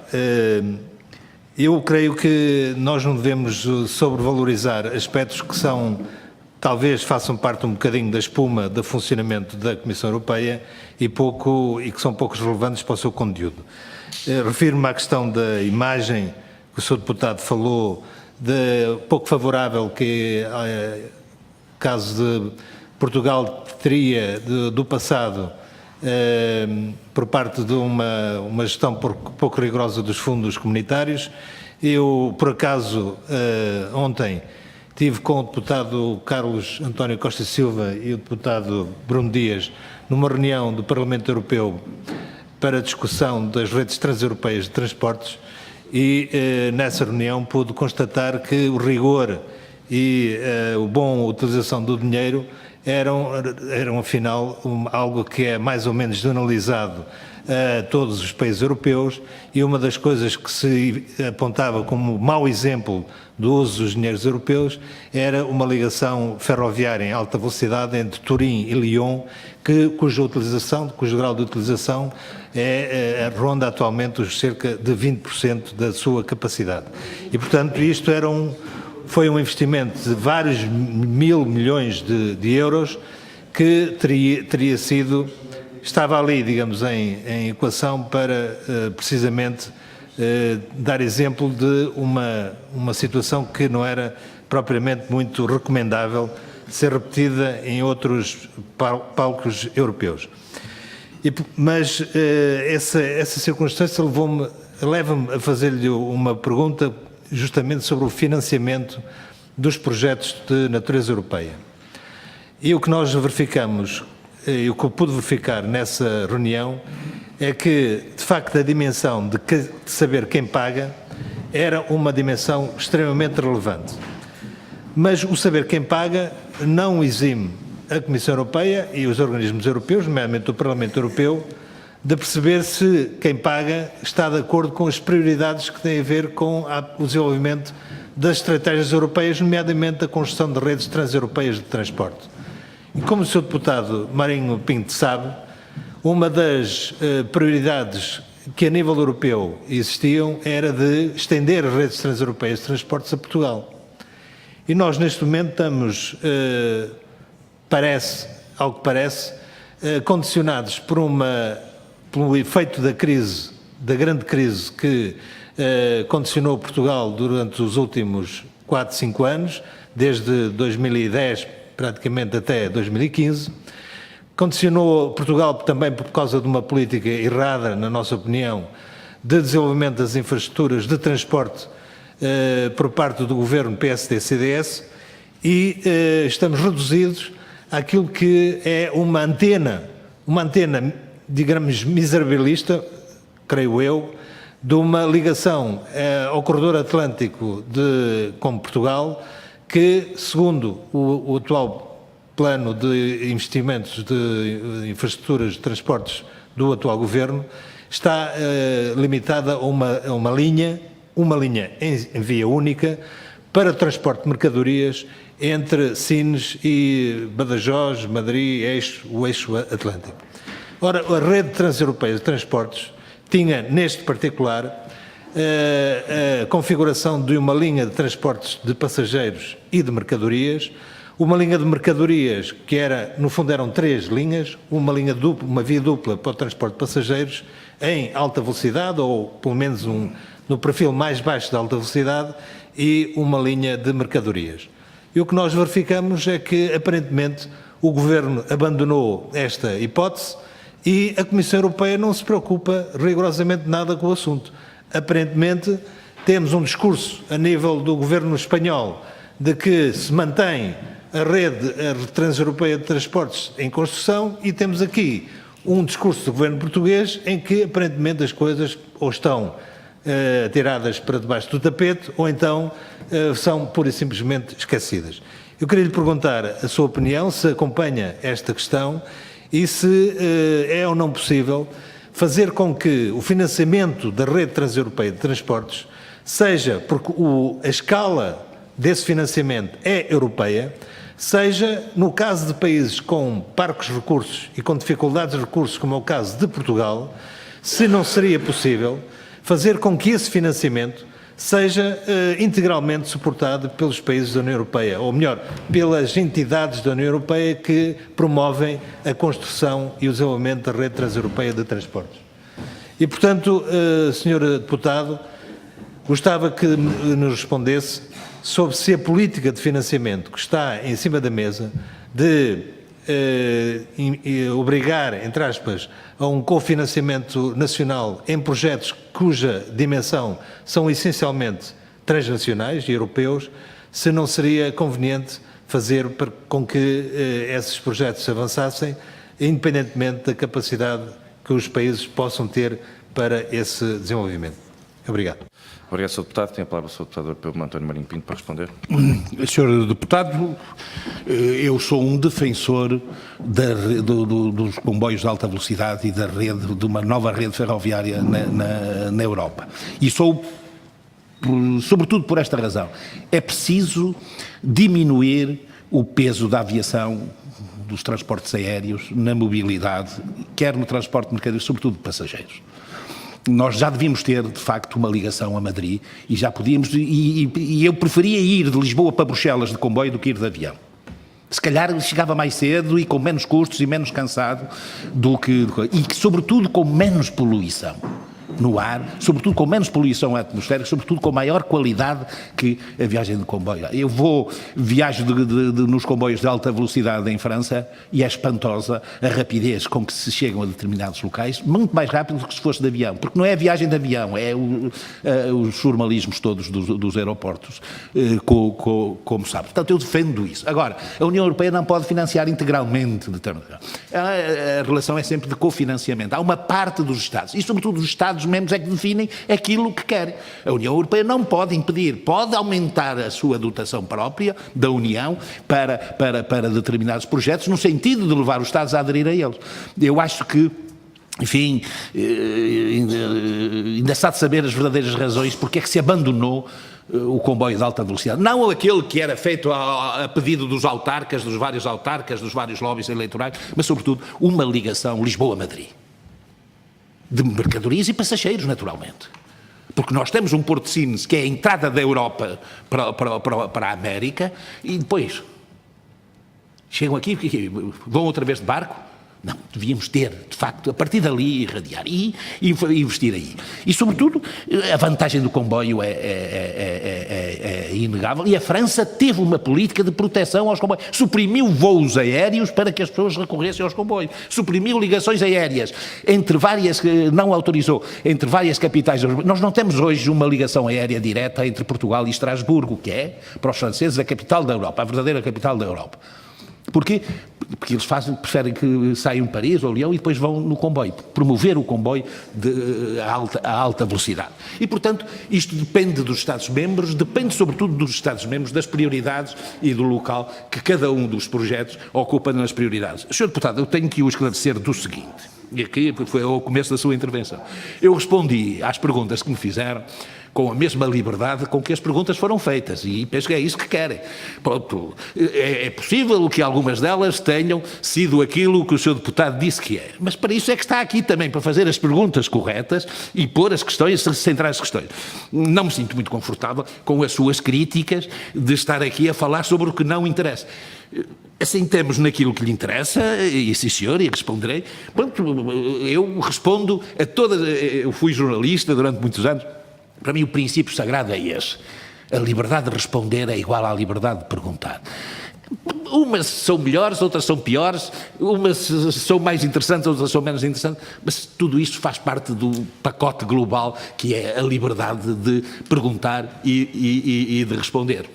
eu creio que nós não devemos sobrevalorizar aspectos que talvez façam parte um bocadinho da espuma do funcionamento da Comissão Europeia e que são poucos relevantes para o seu conteúdo. Refiro-me à questão da imagem que o Sr. Deputado falou, de pouco favorável que caso de Portugal teria do passado por parte de uma gestão pouco rigorosa dos fundos comunitários. Eu, por acaso, ontem estive com o deputado Carlos António Costa Silva e o deputado Bruno Dias numa reunião do Parlamento Europeu para a discussão das redes transeuropeias de transportes e nessa reunião pude constatar que o rigor e a boa utilização do dinheiro eram afinal algo que é mais ou menos generalizado a todos os países europeus, e uma das coisas que se apontava como mau exemplo do uso dos dinheiros europeus era uma ligação ferroviária em alta velocidade entre Turim e Lyon, cujo grau de utilização ronda atualmente os cerca de 20% da sua capacidade. E, portanto, isto foi um investimento de vários mil milhões de euros que estava ali, digamos, em equação para precisamente dar exemplo de uma situação que não era propriamente muito recomendável ser repetida em outros palcos europeus. Mas essa circunstância leva-me a fazer-lhe uma pergunta justamente sobre o financiamento dos projetos de natureza europeia. E o que nós verificamos, e o que eu pude verificar nessa reunião, é que, de facto, a dimensão de saber quem paga era uma dimensão extremamente relevante. Mas o saber quem paga não exime a Comissão Europeia e os organismos europeus, nomeadamente o Parlamento Europeu, de perceber se quem paga está de acordo com as prioridades que têm a ver com o desenvolvimento das estratégias europeias, nomeadamente a construção de redes transeuropeias de transporte. E como o Sr. Deputado Marinho Pinto sabe, uma das prioridades que a nível europeu existiam era de estender as redes transeuropeias de transportes a Portugal. E nós, neste momento, estamos, ao que parece, condicionados pelo efeito da grande crise que condicionou Portugal durante os últimos 4, 5 anos, desde 2010 praticamente até 2015, condicionou Portugal também por causa de uma política errada, na nossa opinião, de desenvolvimento das infraestruturas de transporte por parte do governo PSD-CDS, e estamos reduzidos àquilo que é uma antena, digamos, miserabilista, creio eu, de uma ligação ao corredor atlântico com Portugal, que, segundo o atual plano de investimentos de infraestruturas de transportes do atual governo, está limitada a uma linha em via única para o transporte de mercadorias entre Sines e Badajoz, Madrid, o eixo atlântico. Ora, a rede transeuropeia de transportes tinha, neste particular, a configuração de uma linha de transportes de passageiros e de mercadorias, uma linha de mercadorias que no fundo eram 3 linhas, uma via dupla para o transporte de passageiros em alta velocidade, ou pelo menos no perfil mais baixo da alta velocidade, e uma linha de mercadorias. E o que nós verificamos é que, aparentemente, o Governo abandonou esta hipótese e a Comissão Europeia não se preocupa rigorosamente nada com o assunto. Aparentemente, temos um discurso a nível do Governo espanhol de que se mantém a rede transeuropeia de transportes em construção, e temos aqui um discurso do Governo português em que, aparentemente, as coisas ou estão tiradas para debaixo do tapete, ou então são pura e simplesmente esquecidas. Eu queria lhe perguntar a sua opinião, se acompanha esta questão e se é ou não possível fazer com que o financiamento da rede transeuropeia de transportes seja, porque a escala desse financiamento é europeia, seja no caso de países com parcos recursos e com dificuldades de recursos, como é o caso de Portugal, se não seria possível fazer com que esse financiamento seja integralmente suportado pelos países da União Europeia, ou melhor, pelas entidades da União Europeia que promovem a construção e o desenvolvimento da rede transeuropeia de transportes. E, portanto, Sr. Deputado, gostava que nos respondesse sobre se a política de financiamento que está em cima da mesa de obrigar, entre aspas, a um cofinanciamento nacional em projetos cuja dimensão são essencialmente transnacionais e europeus, se não seria conveniente fazer com que esses projetos avançassem, independentemente da capacidade que os países possam ter para esse desenvolvimento. Obrigado.
Obrigado, Sr. Deputado. Tem a palavra o Sr. Deputado Europeu António Marinho Pinto para responder.
Sr. Deputado, eu sou um defensor dos comboios de alta velocidade e de uma nova rede ferroviária na Europa. E sou, sobretudo por esta razão, é preciso diminuir o peso da aviação, dos transportes aéreos, na mobilidade, quer no transporte de mercadorias, sobretudo de passageiros. Nós já devíamos ter, de facto, uma ligação a Madrid e já podíamos, e eu preferia ir de Lisboa para Bruxelas de comboio do que ir de avião. Se calhar chegava mais cedo e com menos custos e menos cansado e sobretudo com menos poluição no ar, sobretudo com menos poluição atmosférica, sobretudo com maior qualidade que a viagem de comboio. Eu viajo nos comboios de alta velocidade em França e é espantosa a rapidez com que se chegam a determinados locais, muito mais rápido do que se fosse de avião, porque não é a viagem de avião, é os formalismos todos dos aeroportos, como sabe. Portanto, eu defendo isso. Agora, a União Europeia não pode financiar integralmente a relação é sempre de cofinanciamento. Há uma parte dos Estados, e sobretudo os Estados membros é que definem aquilo que querem. A União Europeia não pode impedir, pode aumentar a sua dotação própria da União para determinados projetos, no sentido de levar os Estados a aderir a eles. Eu acho que, enfim, ainda se há de saber as verdadeiras razões porque é que se abandonou o comboio de alta velocidade. Não aquele que era feito a pedido dos autarcas, dos vários lobbies eleitorais, mas sobretudo uma ligação Lisboa-Madrid. De mercadorias e passageiros, naturalmente. Porque nós temos um Porto de Sines que é a entrada da Europa para a América e depois chegam aqui, vão outra vez de barco? Não, devíamos ter, de facto, a partir dali irradiar e investir aí. E, sobretudo, a vantagem do comboio é inegável e a França teve uma política de proteção aos comboios. Suprimiu voos aéreos para que as pessoas recorressem aos comboios. Suprimiu ligações aéreas não autorizou, entre várias capitais. Nós não temos hoje uma ligação aérea direta entre Portugal e Estrasburgo, que é, para os franceses, a capital da Europa, a verdadeira capital da Europa. Porquê? Porque eles preferem que saiam de Paris ou Lyon e depois vão no comboio, promover o comboio a alta velocidade. E, portanto, isto depende dos Estados-membros, depende sobretudo dos Estados-membros, das prioridades e do local que cada um dos projetos ocupa nas prioridades. Sr. Deputado, eu tenho que o esclarecer do seguinte, e aqui foi ao começo da sua intervenção. Eu respondi às perguntas que me fizeram com a mesma liberdade com que as perguntas foram feitas, e penso que é isso que querem. Pronto, é possível que algumas delas tenham sido aquilo que o Sr. Deputado disse que é, mas para isso é que está aqui também, para fazer as perguntas corretas e pôr as questões, centrar as questões. Não me sinto muito confortável com as suas críticas de estar aqui a falar sobre o que não interessa. Assentemos naquilo que lhe interessa, e sim senhor, e responderei. Pronto, eu respondo a todas, eu fui jornalista durante muitos anos. Para mim o princípio sagrado é esse. A liberdade de responder é igual à liberdade de perguntar. Umas são melhores, outras são piores, umas são mais interessantes, outras são menos interessantes, mas tudo isto faz parte do pacote global que é a liberdade de perguntar e de responder.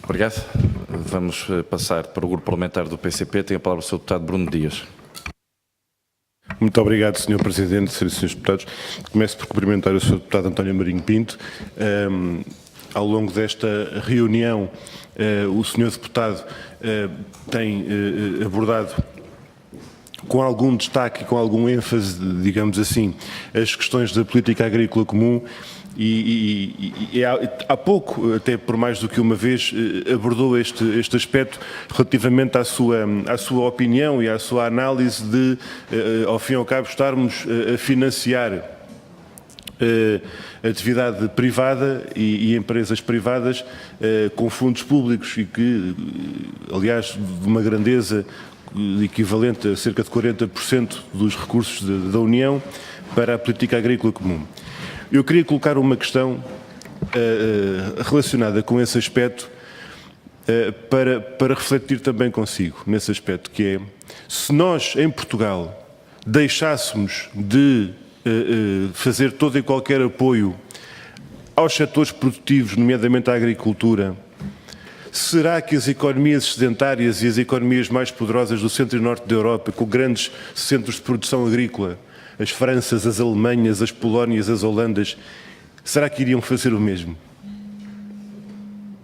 Obrigado. Vamos passar para o grupo parlamentar do PCP. Tem a palavra o Sr. Deputado Bruno Dias.
Muito obrigado, Sr. Presidente, Srs. Deputados. Começo por cumprimentar o Sr. Deputado António Marinho Pinto. Ao longo desta reunião, o Sr. Deputado tem abordado com algum destaque e com algum ênfase, digamos assim, as questões da política agrícola comum e há pouco, até por mais do que uma vez, abordou este aspecto relativamente à sua opinião e à sua análise de, ao fim e ao cabo, estarmos a financiar atividade privada e empresas privadas com fundos públicos e que, aliás, de uma grandeza equivalente a cerca de 40% dos recursos da União para a política agrícola comum. Eu queria colocar uma questão relacionada com esse aspecto para refletir também consigo, nesse aspecto, que é, se nós, em Portugal, deixássemos de fazer todo e qualquer apoio aos setores produtivos, nomeadamente à agricultura, será que as economias sedentárias e as economias mais poderosas do centro e norte da Europa, com grandes centros de produção agrícola, as Franças, as Alemanhas, as Polónias, as Holandas, será que iriam fazer o mesmo?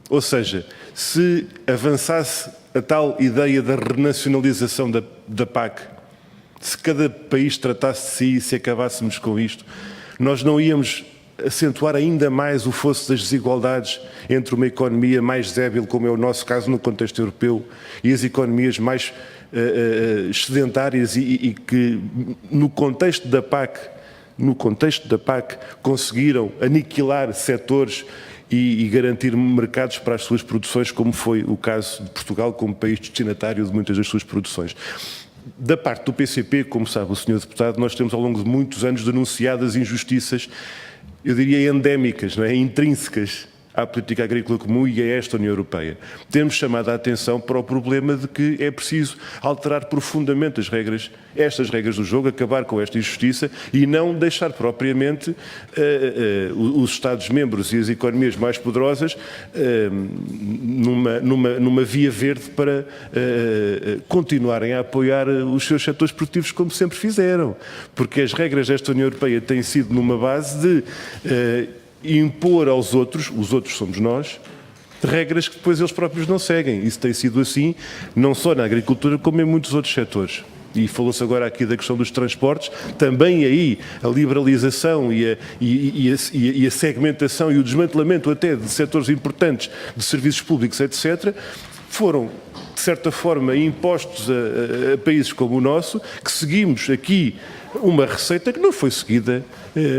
Ou seja, se avançasse a tal ideia da renacionalização da PAC, se cada país tratasse de si e se acabássemos com isto, nós não íamos acentuar ainda mais o fosso das desigualdades entre uma economia mais débil, como é o nosso caso no contexto europeu, e as economias mais sedentárias e que no contexto da PAC conseguiram aniquilar setores e garantir mercados para as suas produções, como foi o caso de Portugal como país destinatário de muitas das suas produções. Da parte do PCP, como sabe o Sr. Deputado, nós temos ao longo de muitos anos denunciado as injustiças, eu diria endémicas, não é? Intrínsecas à política agrícola comum e a esta União Europeia. Temos chamado a atenção para o problema de que é preciso alterar profundamente estas regras do jogo, acabar com esta injustiça e não deixar propriamente os Estados-membros e as economias mais poderosas numa via verde para continuarem a apoiar os seus setores produtivos como sempre fizeram. Porque as regras desta União Europeia têm sido numa base de impor aos outros, os outros somos nós, regras que depois eles próprios não seguem. Isso tem sido assim, não só na agricultura, como em muitos outros setores. E falou-se agora aqui da questão dos transportes, também aí a liberalização e a segmentação e o desmantelamento até de setores importantes de serviços públicos, etc., foram, de certa forma, impostos a países como o nosso, que seguimos aqui uma receita que não foi seguida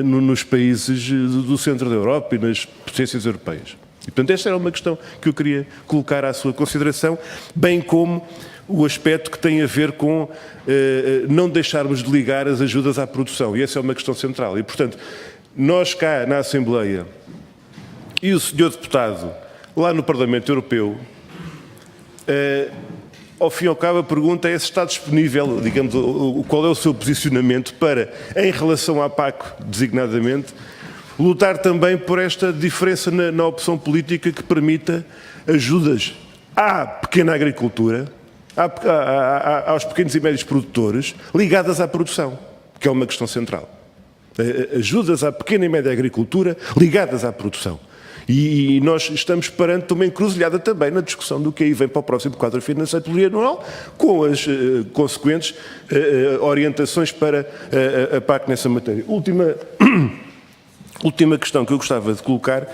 nos países do centro da Europa e nas potências europeias. E, portanto, esta era uma questão que eu queria colocar à sua consideração, bem como o aspecto que tem a ver com não deixarmos de ligar as ajudas à produção. E essa é uma questão central. E, portanto, nós cá na Assembleia e o Sr. Deputado lá no Parlamento Europeu, ao fim e ao cabo, a pergunta é se está disponível, digamos, qual é o seu posicionamento para, em relação à PAC, designadamente, lutar também por esta diferença na opção política que permita ajudas à pequena agricultura, aos pequenos e médios produtores, ligadas à produção, que é uma questão central. Ajudas à pequena e média agricultura ligadas à produção. E nós estamos perante uma encruzilhada também na discussão do que aí vem para o próximo quadro financeiro plurianual, com as consequentes orientações para a PAC nessa matéria. Última questão que eu gostava de colocar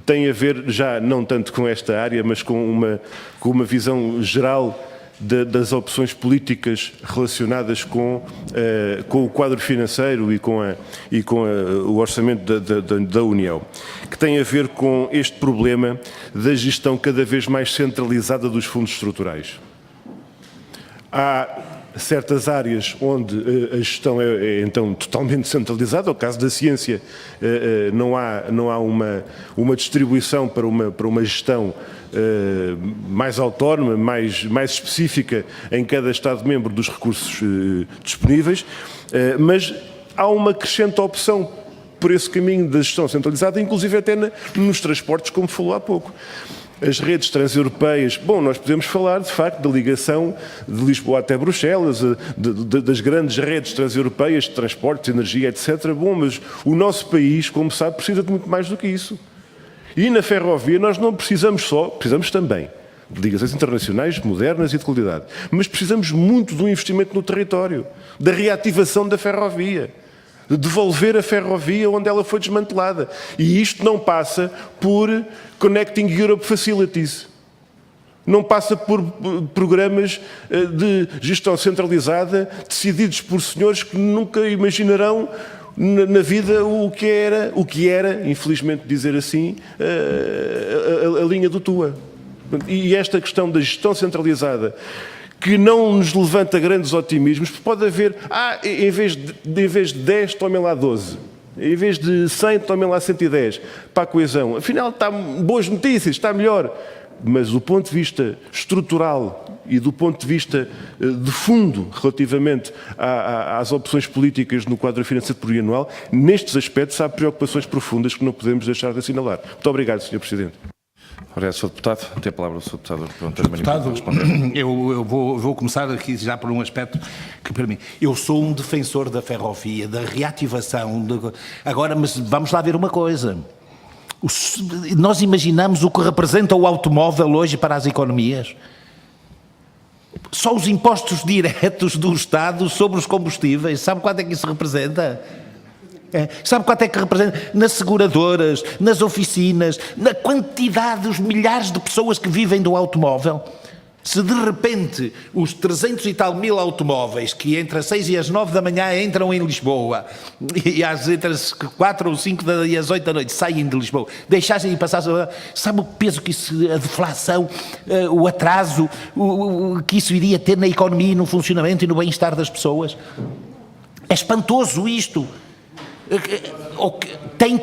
tem a ver já não tanto com esta área, mas com uma visão geral das opções políticas relacionadas com o quadro financeiro e com o orçamento da União, que tem a ver com este problema da gestão cada vez mais centralizada dos fundos estruturais. Há certas áreas onde a gestão é então totalmente centralizada. No caso da ciência, não há uma distribuição para uma gestão mais autónoma, mais específica em cada Estado-membro dos recursos disponíveis, mas há uma crescente opção por esse caminho da gestão centralizada, inclusive até nos transportes, como falou há pouco. As redes transeuropeias, bom, nós podemos falar, de facto, da ligação de Lisboa até Bruxelas, das grandes redes transeuropeias de transportes, energia, etc. Bom, mas o nosso país, como sabe, precisa de muito mais do que isso. E na ferrovia nós não precisamos precisamos também de ligações internacionais modernas e de qualidade, mas precisamos muito do investimento no território, da reativação da ferrovia, de devolver a ferrovia onde ela foi desmantelada. E isto não passa por Connecting Europe Facilities. Não passa por programas de gestão centralizada decididos por senhores que nunca imaginarão na vida o que era, infelizmente dizer assim, a linha do TUA. E esta questão da gestão centralizada, que não nos levanta grandes otimismos, pode haver, em vez de 10, tomem lá 12. Em vez de 100, tomem lá 110 para a coesão. Afinal, está boas notícias, está melhor. Mas do ponto de vista estrutural e do ponto de vista de fundo relativamente às opções políticas no quadro financeiro plurianual, nestes aspectos há preocupações profundas que não podemos deixar de assinalar. Muito obrigado, Sr. Presidente.
Obrigado, Sr. Deputado. Tem a palavra o Sr. Deputado António Marinho
Deputado,
para responder.
eu vou começar aqui já por um aspecto que para mim, eu sou um defensor da ferrovia, da reativação, agora, mas vamos lá ver uma coisa. Nós imaginamos o que representa o automóvel hoje para as economias. Só os impostos diretos do Estado sobre os combustíveis, sabe quanto é que isso representa? Sabe quanto é que representa? Nas seguradoras, nas oficinas, na quantidade, os milhares de pessoas que vivem do automóvel. Se de repente os 300 e tal mil automóveis que entre as 6 e as 9 da manhã entram em Lisboa e entre as 4 ou 5 e as 8 da noite saem de Lisboa, deixassem de passar, sabe o peso que isso, a deflação, o atraso, que isso iria ter na economia, no funcionamento e no bem-estar das pessoas? É espantoso isto. Tem,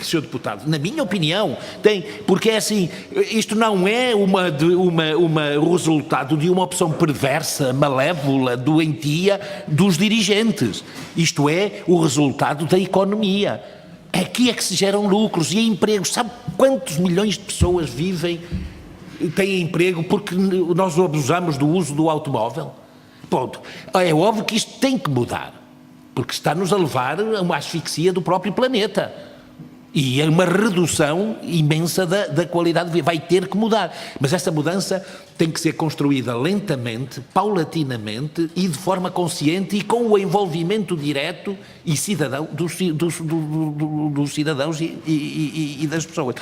Sr. Deputado, na minha opinião, tem, porque é assim, isto não é o resultado de uma opção perversa, malévola, doentia dos dirigentes, isto é o resultado da economia. Aqui é que se geram lucros e empregos. Sabe quantos milhões de pessoas têm emprego porque nós abusamos do uso do automóvel? Ponto. É óbvio que isto tem que mudar, porque está-nos a levar a uma asfixia do próprio planeta. E é uma redução imensa da qualidade de vida. Vai ter que mudar. Mas essa mudança tem que ser construída lentamente, paulatinamente e de forma consciente e com o envolvimento direto e cidadão dos cidadãos e das pessoas.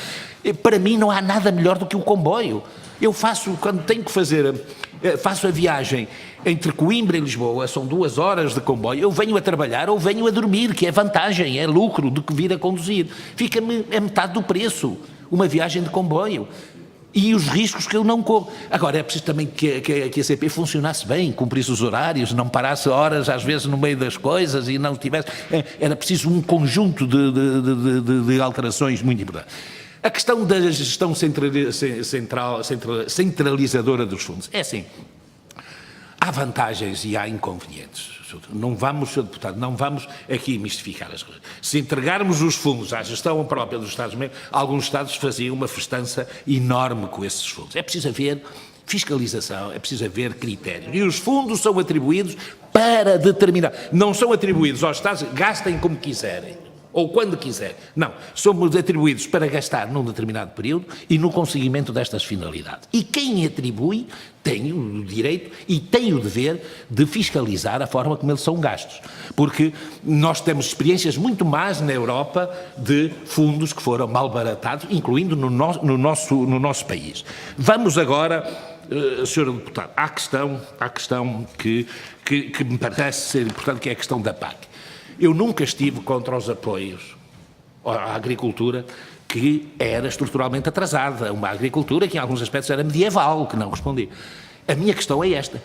Para mim não há nada melhor do que o comboio. Eu quando tenho que fazer, faço a viagem entre Coimbra e Lisboa, são 2 horas de comboio, eu venho a trabalhar ou venho a dormir, que é vantagem, é lucro do que vir a conduzir. Fica-me a metade do preço, uma viagem de comboio. E os riscos que eu não corro. Agora, é preciso também que a CP funcionasse bem, cumprisse os horários, não parasse horas, às vezes, no meio das coisas e não tivesse... Era preciso um conjunto de alterações muito importantes. A questão da gestão centralizadora dos fundos. É assim, há vantagens e há inconvenientes. Não vamos, Sr. Deputado, não vamos aqui mistificar as coisas. Se entregarmos os fundos à gestão própria dos Estados-membros, alguns Estados faziam uma festança enorme com esses fundos. É preciso haver fiscalização, é preciso haver critérios. E os fundos são atribuídos para determinar. Não são atribuídos aos Estados, gastem como quiserem. Ou quando quiser. Não, somos atribuídos para gastar num determinado período e no conseguimento destas finalidades. E quem atribui tem o direito e tem o dever de fiscalizar a forma como eles são gastos. Porque nós temos experiências muito más na Europa de fundos que foram malbaratados, incluindo no nosso país. Vamos agora, Sr. Deputado, à questão que me parece ser importante, que é a questão da PAC. Eu nunca estive contra os apoios à agricultura que era estruturalmente atrasada, uma agricultura que em alguns aspectos era medieval, que não respondia. A minha questão é esta: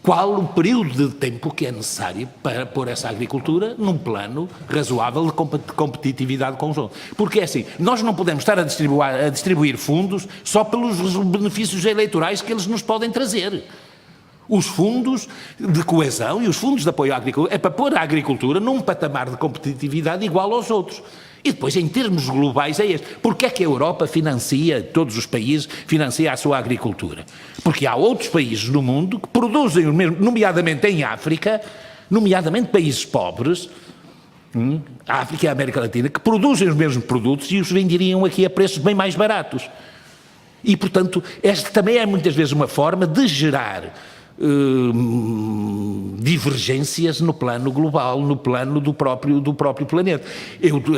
qual o período de tempo que é necessário para pôr essa agricultura num plano razoável de competitividade conjunta? Porque é assim, nós não podemos estar a distribuir fundos só pelos benefícios eleitorais que eles nos podem trazer. Os fundos de coesão e os fundos de apoio à agricultura é para pôr a agricultura num patamar de competitividade igual aos outros. E depois, em termos globais, é este. Porquê é que a Europa financia, todos os países financiam a sua agricultura? Porque há outros países no mundo que produzem o mesmo, nomeadamente em África, nomeadamente países pobres, a África e a América Latina, que produzem os mesmos produtos e os venderiam aqui a preços bem mais baratos. E, portanto, esta também é muitas vezes uma forma de gerar divergências no plano global, no plano do próprio planeta.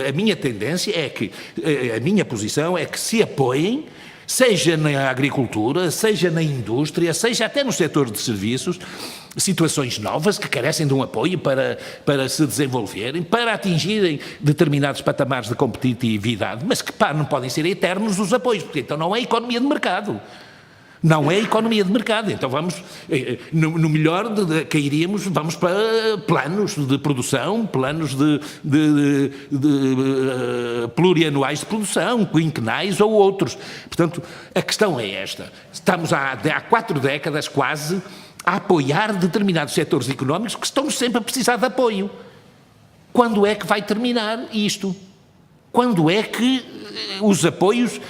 A minha tendência é que, a minha posição é que se apoiem, seja na agricultura, seja na indústria, seja até no setor de serviços, situações novas que carecem de um apoio para se desenvolverem, para atingirem determinados patamares de competitividade, mas que não podem ser eternos os apoios, porque então não é economia de mercado. Não é economia de mercado. Então vamos, no melhor cairíamos, vamos para planos de produção, planos plurianuais de produção, quinquenais ou outros. Portanto, a questão é esta. Estamos há 4 décadas quase a apoiar determinados setores económicos que estão sempre a precisar de apoio. Quando é que vai terminar isto? Quando é que os apoios...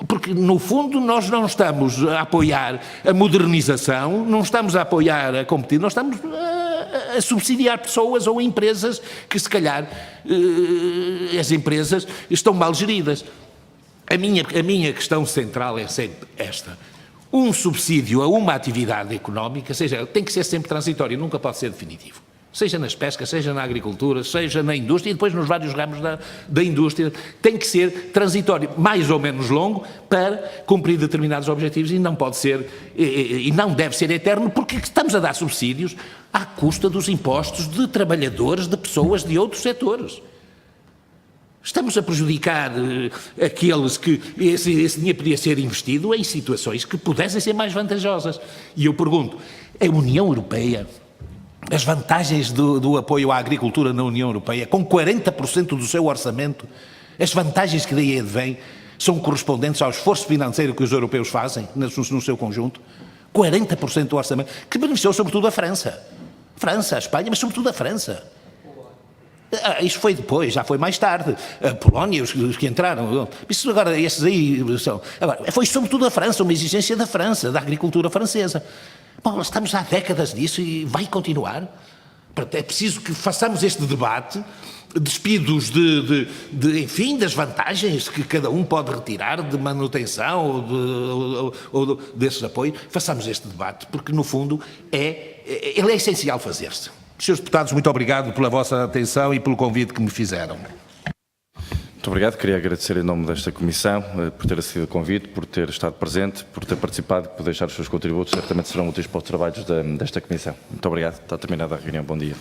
Porque, no fundo, nós não estamos a apoiar a modernização, não estamos a apoiar a competir, nós estamos a subsidiar pessoas ou empresas que, se calhar, as empresas estão mal geridas. A minha questão central é sempre esta. Um subsídio a uma atividade económica, tem que ser sempre transitório, nunca pode ser definitivo. Seja nas pescas, seja na agricultura, seja na indústria e depois nos vários ramos da indústria, tem que ser transitório, mais ou menos longo, para cumprir determinados objetivos e não pode ser, e não deve ser eterno, porque estamos a dar subsídios à custa dos impostos de trabalhadores, de pessoas de outros setores. Estamos a prejudicar aqueles que esse dinheiro podia ser investido em situações que pudessem ser mais vantajosas. E eu pergunto, a União Europeia... As vantagens do apoio à agricultura na União Europeia, com 40% do seu orçamento, as vantagens que daí advêm são correspondentes ao esforço financeiro que os europeus fazem no seu conjunto. 40% do orçamento, que beneficiou sobretudo a França. A Espanha, mas sobretudo a França. Isso foi depois, já foi mais tarde. A Polónia, os que entraram. Isso agora, esses aí são... Agora, foi sobretudo a França, uma exigência da França, da agricultura francesa. Bom, estamos há décadas disso e vai continuar. É preciso que façamos este debate, despidos enfim, das vantagens que cada um pode retirar de manutenção ou desses apoios. Façamos este debate, porque no fundo ele é essencial fazer-se. Senhores deputados, muito obrigado pela vossa atenção e pelo convite que me fizeram.
Muito obrigado. Queria agradecer em nome desta Comissão por ter aceito o convite, por ter estado presente, por ter participado e por deixar os seus contributos. Certamente serão úteis para os trabalhos desta Comissão. Muito obrigado. Está terminada a reunião. Bom dia.